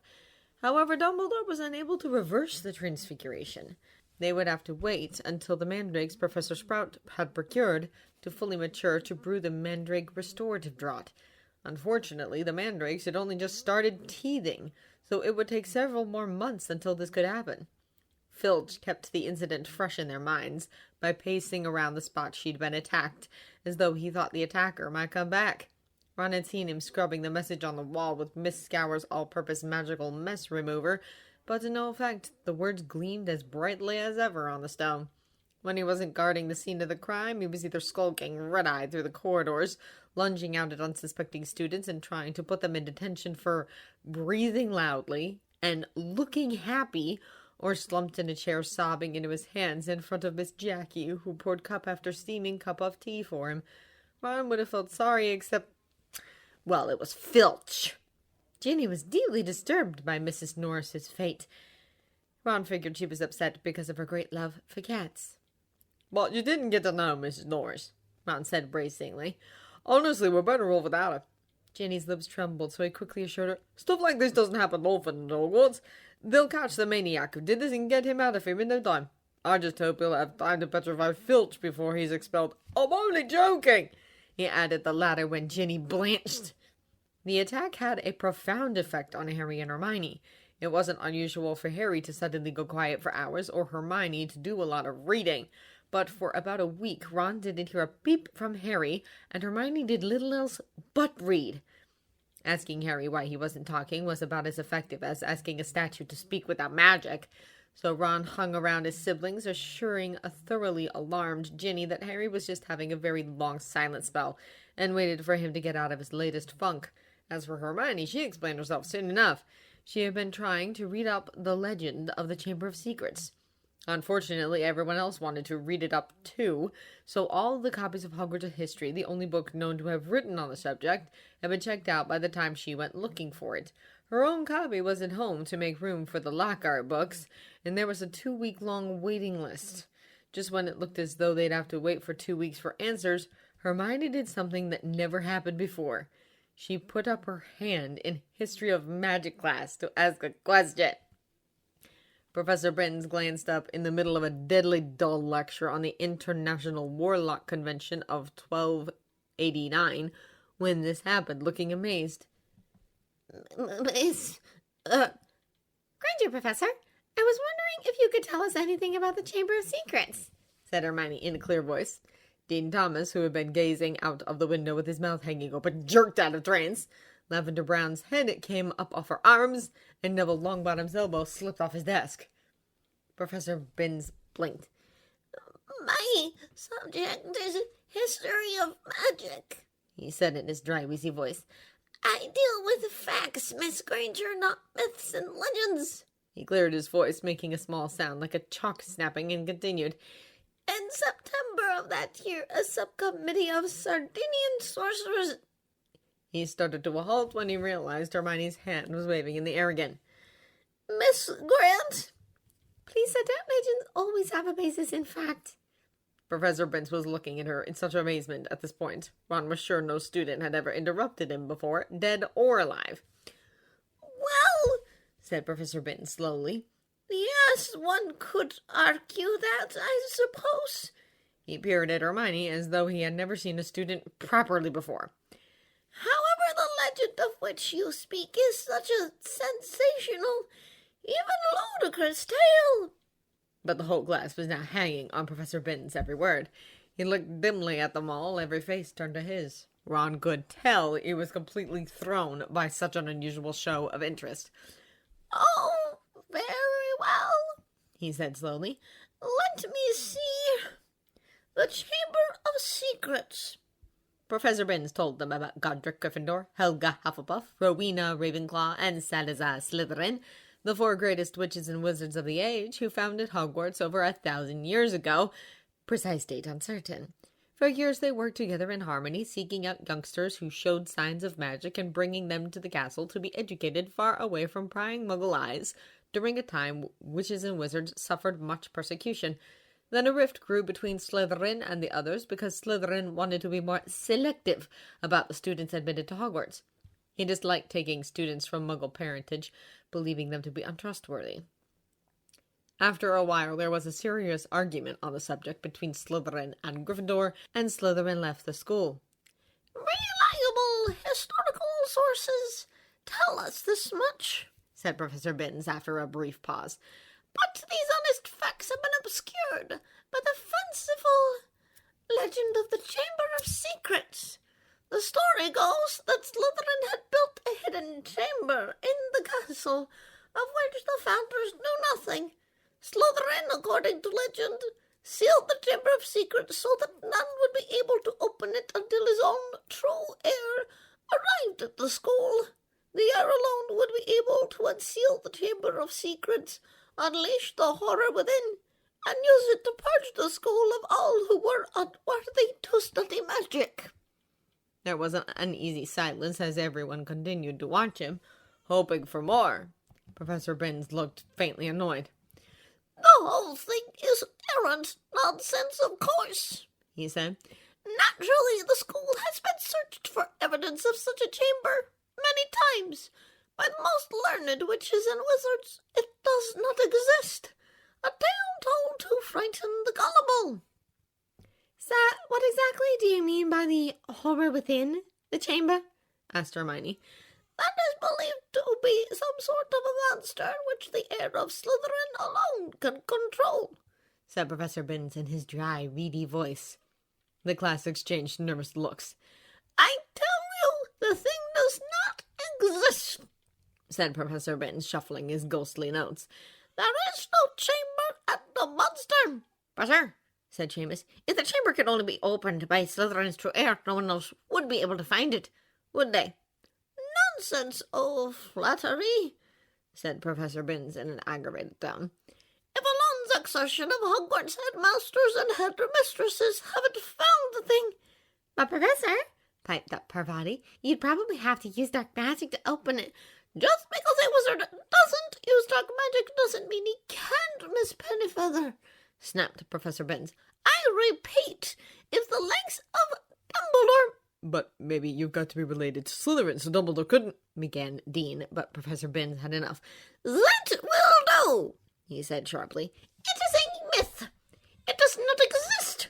However, Dumbledore was unable to reverse the transfiguration. They would have to wait until the mandrakes Professor Sprout had procured to fully mature to brew the mandrake restorative draught. Unfortunately, the mandrakes had only just started teething, so it would take several more months until this could happen. Filch kept the incident fresh in their minds by pacing around the spot she'd been attacked, as though he thought the attacker might come back. Ron had seen him scrubbing the message on the wall with Miss Scour's all-purpose magical mess remover, but to no effect. The words gleamed as brightly as ever on the stone. When he wasn't guarding the scene of the crime, he was either skulking red-eyed through the corridors, lunging out at unsuspecting students and trying to put them in detention for breathing loudly and looking happy, or slumped in a chair sobbing into his hands in front of Miss Jackie, who poured cup after steaming cup of tea for him. Ron would have felt sorry, except Well, it was Filch. Ginny was deeply disturbed by Mrs. Norris's fate. Ron figured she was upset because of her great love for cats. But you didn't get to know Mrs. Norris, Ron said bracingly. Honestly, we're better off without her. Ginny's lips trembled, so he quickly assured her, Stuff like this doesn't happen often in Hogwarts. They'll catch the maniac who did this and get him out of here in no time. I just hope he'll have time to petrify Filch before he's expelled. I'm only joking, he added the latter when Ginny blanched. The attack had a profound effect on Harry and Hermione. It wasn't unusual for Harry to suddenly go quiet for hours or Hermione to do a lot of reading. But for about a week, Ron didn't hear a peep from Harry, and Hermione did little else but read. Asking Harry why he wasn't talking was about as effective as asking a statue to speak without magic. So Ron hung around his siblings, assuring a thoroughly alarmed Ginny that Harry was just having a very long silent spell, and waited for him to get out of his latest funk. As for Hermione, she explained herself soon enough. She had been trying to read up the legend of the Chamber of Secrets. Unfortunately, everyone else wanted to read it up too, so all the copies of Hogwarts history, the only book known to have written on the subject, had been checked out by the time she went looking for it. Her own copy was at home to make room for the Lockhart books, and there was a 2-week-long waiting list. Just when it looked as though they'd have to wait for 2 weeks for answers, Hermione did something that never happened before. She put up her hand in History of Magic class to ask a question. Professor Britton glanced up in the middle of a deadly dull lecture on the International Warlock Convention of 1289 when this happened, looking amazed. Granger, Professor, I was wondering if you could tell us anything about the Chamber of Secrets, said Hermione in a clear voice. Dean Thomas, who had been gazing out of the window with his mouth hanging open, jerked out of trance. Lavender Brown's head came up off her arms, and Neville Longbottom's elbow slipped off his desk. Professor Binns blinked. My subject is history of magic, he said in his dry, wheezy voice. I deal with facts, Miss Granger, not myths and legends. He cleared his voice, making a small sound like a chalk snapping, and continued. In September of that year, a subcommittee of Sardinian sorcerers... He started to a halt when he realized Hermione's hand was waving in the air again. Miss Grant? Please sit down. Legends always have a basis in fact. Professor Binns was looking at her in such amazement at this point. Ron was sure no student had ever interrupted him before, dead or alive. Well, said Professor Binns slowly. Yes, one could argue that, I suppose. He peered at Hermione as though he had never seen a student properly before. However, the legend of which you speak is such a sensational, even ludicrous tale. But the whole class was now hanging on Professor Binns' every word. He looked dimly at them all, every face turned to his. Ron could tell he was completely thrown by such an unusual show of interest. Oh, very well, he said slowly. Let me see. The Chamber of Secrets. Professor Binns told them about Godric Gryffindor, Helga Hufflepuff, Rowena Ravenclaw, and Salazar Slytherin, the 4 greatest witches and wizards of the age who founded Hogwarts over 1,000 years ago, precise date uncertain. For years they worked together in harmony, seeking out youngsters who showed signs of magic and bringing them to the castle to be educated far away from prying Muggle eyes during a time witches and wizards suffered much persecution. Then a rift grew between Slytherin and the others because Slytherin wanted to be more selective about the students admitted to Hogwarts. He disliked taking students from Muggle parentage, believing them to be untrustworthy. After a while, there was a serious argument on the subject between Slytherin and Gryffindor, and Slytherin left the school. Reliable historical sources tell us this much, said Professor Binns after a brief pause. But these honest facts have been obscured by the fanciful legend of the Chamber of Secrets. The story goes that Slytherin had built a hidden chamber in the castle, of which the founders knew nothing. Slytherin, according to legend, sealed the Chamber of Secrets so that none would be able to open it until his own true heir arrived at the school. The heir alone would be able to unseal the Chamber of Secrets, unleash the horror within, and use it to purge the school of all who were unworthy to study magic. There was an uneasy silence as everyone continued to watch him, hoping for more. Professor Binns looked faintly annoyed. The whole thing is errant nonsense, of course, he said. Naturally, the school has been searched for evidence of such a chamber many times. By the most learned witches and wizards, it does not exist. A tale told to frighten the gullible. Sir, what exactly do you mean by the horror within the chamber? Asked Hermione. That is believed to be some sort of a monster which the heir of Slytherin alone can control, said Professor Binns in his dry, reedy voice. The class exchanged nervous looks. I tell you, the thing does not exist, said Professor Binns, shuffling his ghostly notes. There is no chamber at the monster. But sir, said Seamus, if the chamber could only be opened by Slytherin's true heir, no one else would be able to find it, would they? Nonsense, oh flattery, said Professor Binns in an aggravated tone. Evelyn's exertion of Hogwarts headmasters and headmistresses haven't found the thing. But Professor, piped up Parvati, you'd probably have to use dark magic to open it. Just because a wizard doesn't use dark magic doesn't mean he can't, Miss Pennyfeather, snapped Professor Binns. I repeat, if the likes of Dumbledore... But maybe you've got to be related to Slytherin, so Dumbledore couldn't, began Dean, but Professor Binns had enough. That will do, he said sharply. It is a myth. It does not exist.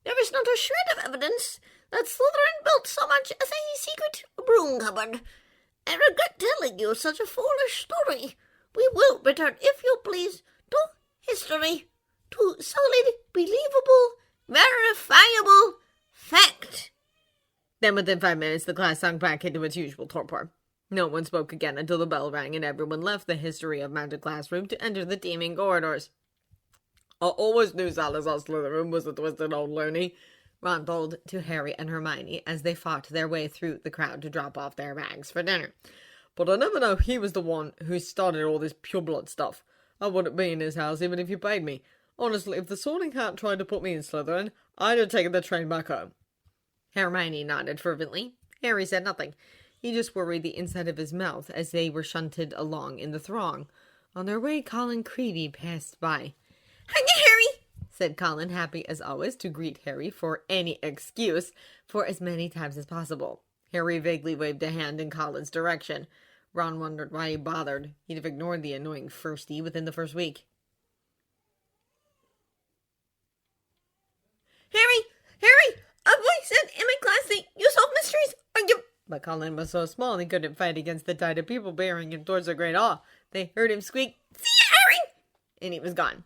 There is not a shred of evidence that Slytherin built so much as a secret broom cupboard. I regret telling you such a foolish story. We will return, if you please, to history, to solid, believable, verifiable fact. Then within 5 minutes the class sunk back into its usual torpor. No one spoke again until the bell rang and everyone left the history of magic classroom to enter the teeming corridors. I always knew Salazar Slytherin was a twisted old loony, Ron told to Harry and Hermione as they fought their way through the crowd to drop off their bags for dinner. But I never know he was the one who started all this pureblood stuff. I wouldn't be in his house even if you paid me. Honestly, if the Sorting Hat tried to put me in Slytherin, I'd have taken the train back home. Hermione nodded fervently. Harry said nothing. He just worried the inside of his mouth as they were shunted along in the throng. On their way, Colin Creevey passed by. "Hi, Harry," said Colin, happy as always to greet Harry for any excuse for as many times as possible. Harry vaguely waved a hand in Colin's direction. Ron wondered why he bothered. He'd have ignored the annoying firstie within the first week. Harry, a boy said in my class that you solve mysteries, or you... But Colin was so small he couldn't fight against the tide of people bearing him towards their great awe. They heard him squeak, "See ya, Harry!" and he was gone.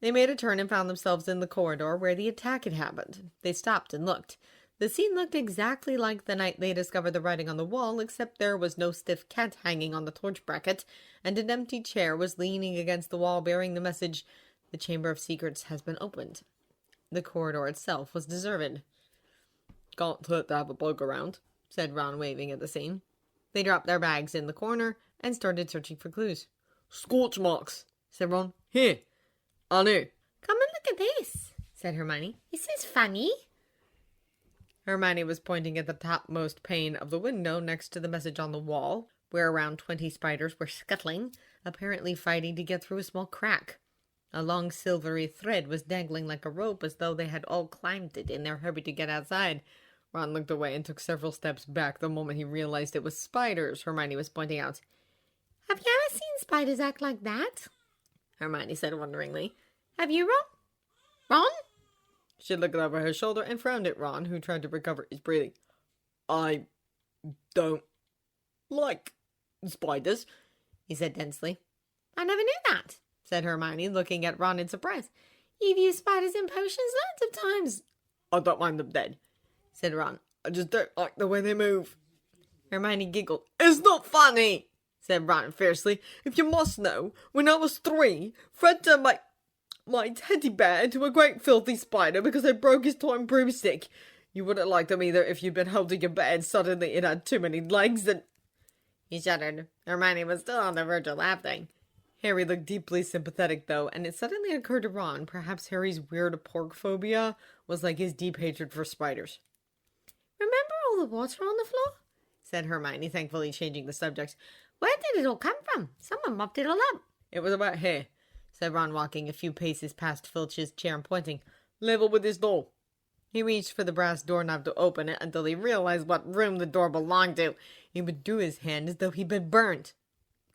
They made a turn and found themselves in the corridor where the attack had happened. They stopped and looked. The scene looked exactly like the night they discovered the writing on the wall, except there was no stiff cat hanging on the torch bracket, and an empty chair was leaning against the wall bearing the message, "The Chamber of Secrets has been opened." The corridor itself was deserted. Can't hurt to have a poke around, said Ron, waving at the scene. They dropped their bags in the corner and started searching for clues. "Scorch marks," said Ron. "Here, I knew." "Come and look at this," said Hermione. "This is funny." Hermione was pointing at the topmost pane of the window next to the message on the wall, where around 20 spiders were scuttling, apparently fighting to get through a small crack. A long silvery thread was dangling like a rope as though they had all climbed it in their hurry to get outside. Ron looked away and took several steps back the moment he realized it was spiders Hermione was pointing out. "Have you ever seen spiders act like that?" Hermione said wonderingly. "Have you, Ron?" "Ron?" She looked over her shoulder and frowned at Ron, who tried to recover his breathing. "I don't like spiders," he said densely. "I never knew that," said Hermione, looking at Ron in surprise. "You've used spiders in potions loads of times." "I don't mind them dead," said Ron. "I just don't like the way they move." Hermione giggled. "It's not funny," said Ron fiercely. "If you must know, when I was 3, Fred turned my teddy bear into a great filthy spider because I broke his toy broomstick. You wouldn't like them either if you'd been holding your bear and suddenly it had too many legs and..." He shuddered. Hermione was still on the verge of laughing. Harry looked deeply sympathetic, though, and it suddenly occurred to Ron perhaps Harry's weird pork phobia was like his deep hatred for spiders. Remember all the water on the floor? said Hermione, thankfully changing the subject. Where did it all come from? Someone mopped it all up. It was about here, Said Ron, walking a few paces past Filch's chair and pointing. level with this door. He reached for the brass doorknob to open it until he realized what room the door belonged to. He withdrew his hand as though he'd been burnt.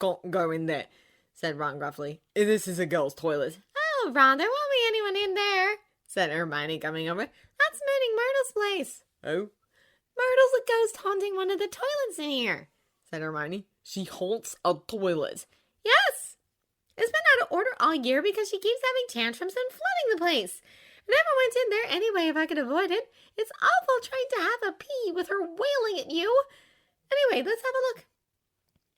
Can't go in there. Said Ron gruffly. This is a girl's toilet. Oh, Ron, there won't be anyone in there, Said Hermione, coming over. That's Moaning Myrtle's place. Oh? Myrtle's a ghost haunting one of the toilets in here. Said Hermione. She haunts a toilet. Yes. It's been out of order all year because she keeps having tantrums and flooding the place. I never went in there anyway if I could avoid it. It's awful trying to have a pee with her wailing at you. Anyway, let's have a look.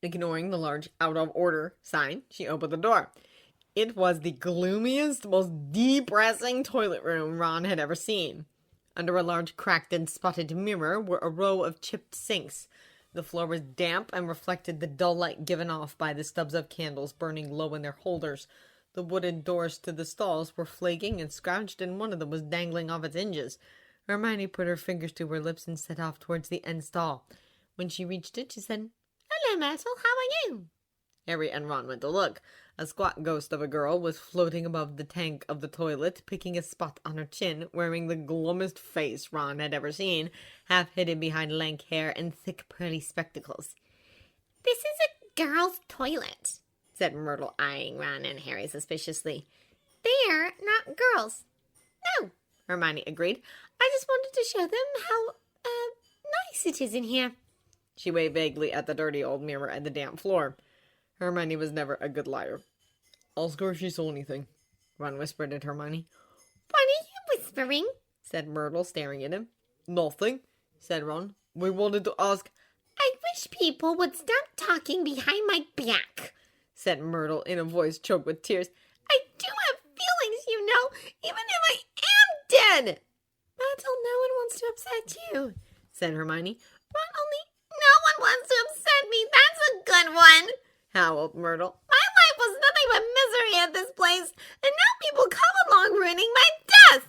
Ignoring the large out of order sign, she opened the door. It was the gloomiest, most depressing toilet room Ron had ever seen. Under a large cracked and spotted mirror were a row of chipped sinks. The floor was damp and reflected the dull light given off by the stubs of candles burning low in their holders. The wooden doors to the stalls were flaking and scrounged, and one of them was dangling off its hinges. Hermione put her fingers to her lips and set off towards the end stall. When she reached it, she said, Hello, Myrtle. How are you? Harry and Ron went to look. A squat ghost of a girl was floating above the tank of the toilet, picking a spot on her chin, wearing the glummest face Ron had ever seen, half hidden behind lank hair and thick pearly spectacles. This is a girl's toilet, said Myrtle, eyeing Ron and Harry suspiciously. They're not girls. No, Hermione agreed. I just wanted to show them how, nice it is in here. She waved vaguely at the dirty old mirror and the damp floor. Hermione was never a good liar. Ask her if she saw anything. Ron whispered at Hermione. What are you whispering? Said Myrtle, staring at him. Nothing, Said Ron. we wanted to ask. I wish people would stop talking behind my back, Said Myrtle in a voice choked with tears. I do have feelings, you know, even if I am dead. Myrtle, no one wants to upset you, Said Hermione. Ron, only no one wants to upset me. That's a good one. Howled Myrtle. My life was nothing but misery at this place, and now people come along ruining my death.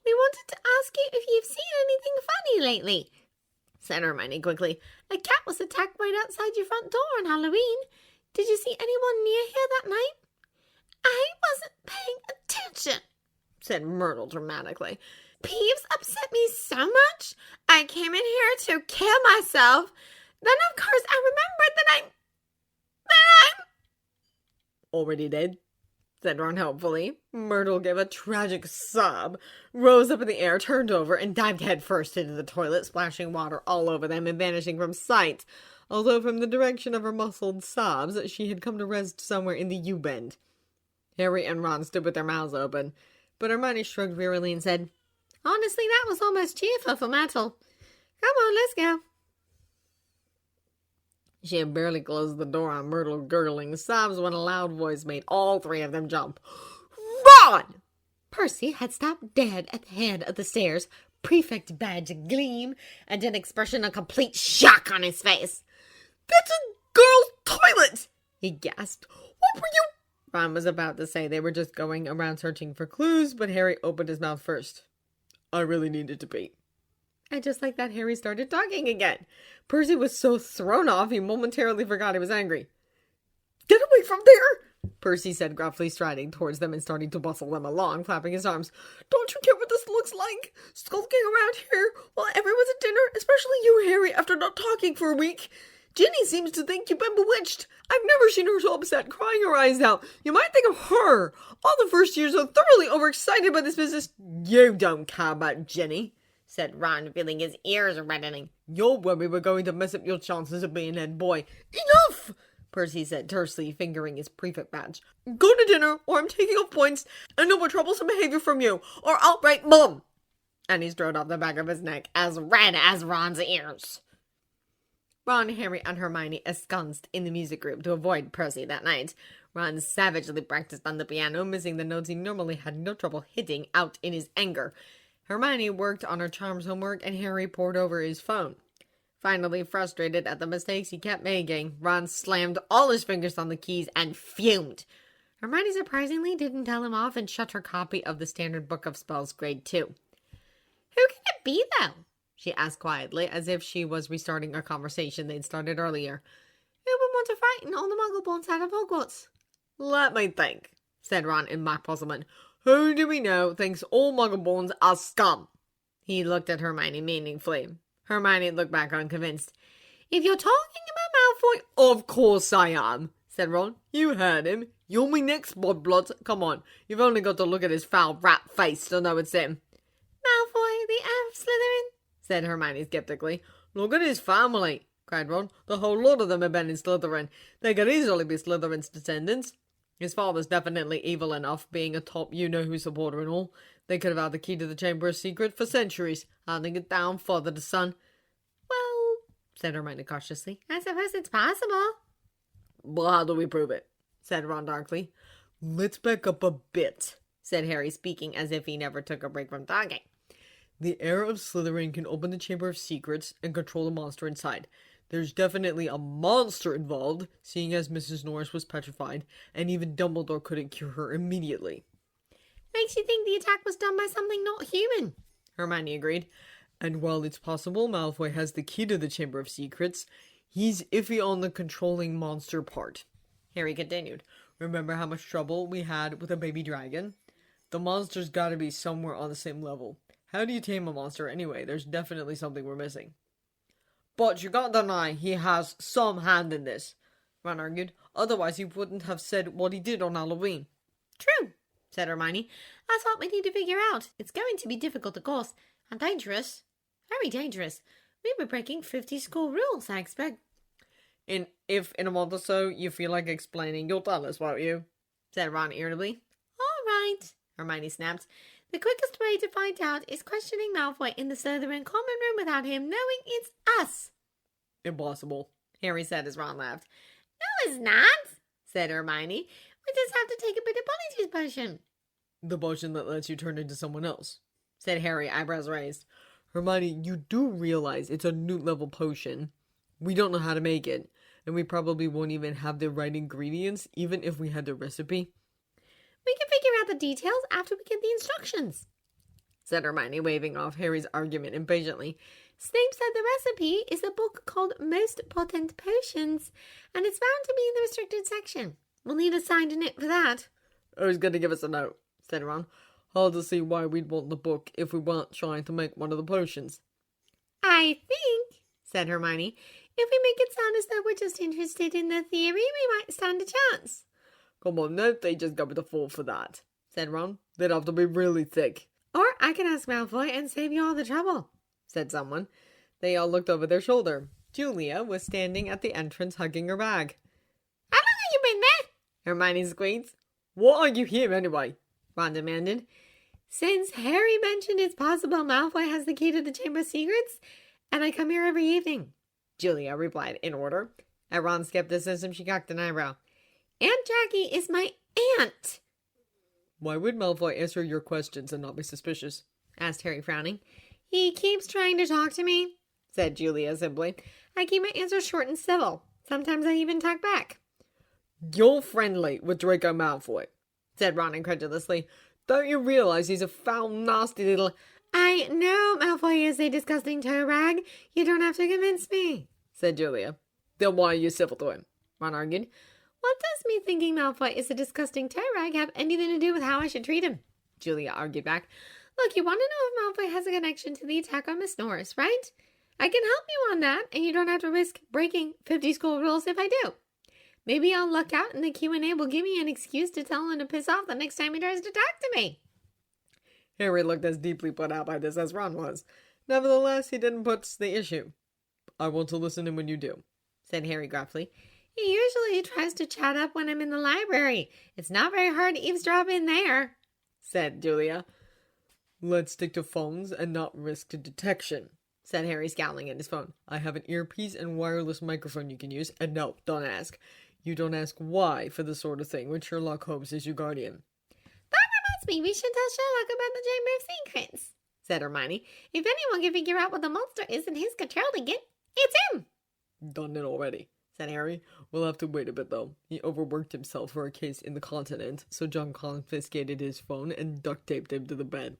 We wanted to ask you if you've seen anything funny lately, Said Hermione quickly. A cat was attacked right outside your front door on Halloween. Did you see anyone near here that night? I wasn't paying attention, Said Myrtle dramatically. Peeves upset me so much, I came in here to kill myself. Then, of course, I remembered that I'm Already dead? Said Ron helpfully. Myrtle gave a tragic sob, rose up in the air, turned over, and dived headfirst into the toilet, splashing water all over them and vanishing from sight, although from the direction of her muffled sobs she had come to rest somewhere in the U-bend. Harry and Ron stood with their mouths open, but Hermione shrugged wearily and said, Honestly, that was almost cheerful for Myrtle. Come on, let's go. She had barely closed the door on Myrtle's gurgling sobs when a loud voice made all three of them jump. Ron! Percy had stopped dead at the head of the stairs, prefect badge agleam, and an expression of complete shock on his face. That's a girl's toilet! He gasped. What were you? Ron was about to say they were just going around searching for clues, but Harry opened his mouth first. I really needed to pee. And just like that, Harry started talking again. Percy was so thrown off, he momentarily forgot he was angry. Get away from there! Percy said gruffly, striding towards them and starting to bustle them along, flapping his arms. Don't you get what this looks like? Skulking around here while everyone's at dinner, especially you, Harry, after not talking for a week. Ginny seems to think you've been bewitched. I've never seen her so upset, crying her eyes out. You might think of her. All the first years are thoroughly overexcited by this business. You don't care about Ginny, said Ron, feeling his ears reddening. You're worried we're going to mess up your chances of being head boy. Enough! Percy said tersely, fingering his prefect badge. Go to dinner, or I'm taking off points, and no more troublesome behavior from you, or I'll write Mum! And he strode off the back of his neck, as red as Ron's ears. Ron, Harry, and Hermione ensconced in the music group to avoid Percy that night. Ron savagely practiced on the piano, missing the notes he normally had no trouble hitting out in his anger. Hermione worked on her charms homework, and Harry pored over his phone. Finally, frustrated at the mistakes he kept making, Ron slammed all his fingers on the keys and fumed. Hermione surprisingly didn't tell him off and shut her copy of the Standard Book of Spells Grade 2. Who can it be, though? she asked quietly, as if she was restarting a conversation they'd started earlier. Who would want to frighten all the Muggle-borns out of Hogwarts? Let me think, said Ron in mock puzzlement. Who do we know thinks all Muggle-borns are scum? He looked at Hermione meaningfully. Hermione looked back unconvinced. If you're talking about Malfoy... Of course I am, said Ron. You heard him. You're my next mudblood. Come on, you've only got to look at his foul rat face to know it's him. Malfoy, the heir of Slytherin, said Hermione skeptically. Look at his family, cried Ron. The whole lot of them have been in Slytherin. They could easily be Slytherin's descendants. His father's definitely evil enough, being a top you-know-who supporter and all. They could have had the key to the Chamber of Secrets for centuries, handing it down father to son. Well, said Hermione cautiously. I suppose it's possible. Well, how do we prove it? Said Ron darkly. Let's back up a bit, said Harry, speaking as if he never took a break from talking. The heir of Slytherin can open the Chamber of Secrets and control the monster inside. There's definitely a monster involved, seeing as Mrs. Norris was petrified, and even Dumbledore couldn't cure her immediately. Makes you think the attack was done by something not human, Hermione agreed. And while it's possible Malfoy has the key to the Chamber of Secrets, he's iffy on the controlling monster part. Harry continued. Remember how much trouble we had with a baby dragon? The monster's gotta be somewhere on the same level. How do you tame a monster anyway? There's definitely something we're missing. But you can't deny he has some hand in this, Ron argued. Otherwise he wouldn't have said what he did on Halloween. True, said Hermione. That's what we need to figure out. It's going to be difficult, of course, and dangerous. Very dangerous. We'll be breaking 50 school rules, I expect. If in a month or so you feel like explaining, you'll tell us, won't you? Said Ron irritably. All right, Hermione snapped. The quickest way to find out is questioning Malfoy in the Slytherin common room without him knowing it's us. Impossible, Harry said as Ron laughed. No, it's not, said Hermione. We just have to take a bit of Polyjuice potion. The potion that lets you turn into someone else, said Harry, eyebrows raised. Hermione, you do realize it's a Newt-level potion. We don't know how to make it, and we probably won't even have the right ingredients, even if we had the recipe. We can figure out the details after we get the instructions, said Hermione, waving off Harry's argument impatiently. Snape said the recipe is a book called Most Potent Potions, and it's bound to be in the restricted section. We'll need a signed nit for that. Who's going to give us a note? Said Ron. Hard to see why we'd want the book if we weren't trying to make one of the potions. I think, said Hermione, if we make it sound as though we're just interested in the theory, we might stand a chance. Come on, no, they just go with the fall for that, said Ron. They'd have to be really thick. Or I can ask Malfoy and save you all the trouble, said someone. They all looked over their shoulder. Julia was standing at the entrance hugging her bag. How long have you been there? Hermione squeaked. What are you here anyway? Ron demanded. Since Harry mentioned it's possible Malfoy has the key to the Chamber of Secrets, and I come here every evening, Julia replied in order. At Ron's skepticism, she cocked an eyebrow. Aunt Jackie is my aunt. Why would Malfoy answer your questions and not be suspicious? Asked Harry, frowning. He keeps trying to talk to me, said Julia simply. I keep my answers short and civil. Sometimes I even talk back. You're friendly with Draco Malfoy, said Ron incredulously. Don't you realize he's a foul, nasty little... I know Malfoy is a disgusting toe rag. You don't have to convince me, said Julia. Then why are you civil to him? Ron argued. What does me thinking Malfoy is a disgusting toe rag have anything to do with how I should treat him? Julia argued back. Look, you want to know if Malfoy has a connection to the attack on Miss Norris, right? I can help you on that, and you don't have to risk breaking 50 school rules if I do. Maybe I'll luck out and the Q&A will give me an excuse to tell him to piss off the next time he tries to talk to me. Harry looked as deeply put out by this as Ron was. Nevertheless, he didn't put the issue. I want to listen in when you do, said Harry gruffly. He usually tries to chat up when I'm in the library. It's not very hard to eavesdrop in there, said Julia. Let's stick to phones and not risk detection, said Harry, scowling at his phone. I have an earpiece and wireless microphone you can use, and no, don't ask. You don't ask why for this sort of thing when Sherlock Holmes is your guardian. That reminds me, we should tell Sherlock about the Chamber of Secrets, said Hermione. If anyone can figure out what the monster is and he's controlling it, it's him. Done it already, said Harry. We'll have to wait a bit, though. He overworked himself for a case in the continent, so John confiscated his phone and duct taped him to the bed.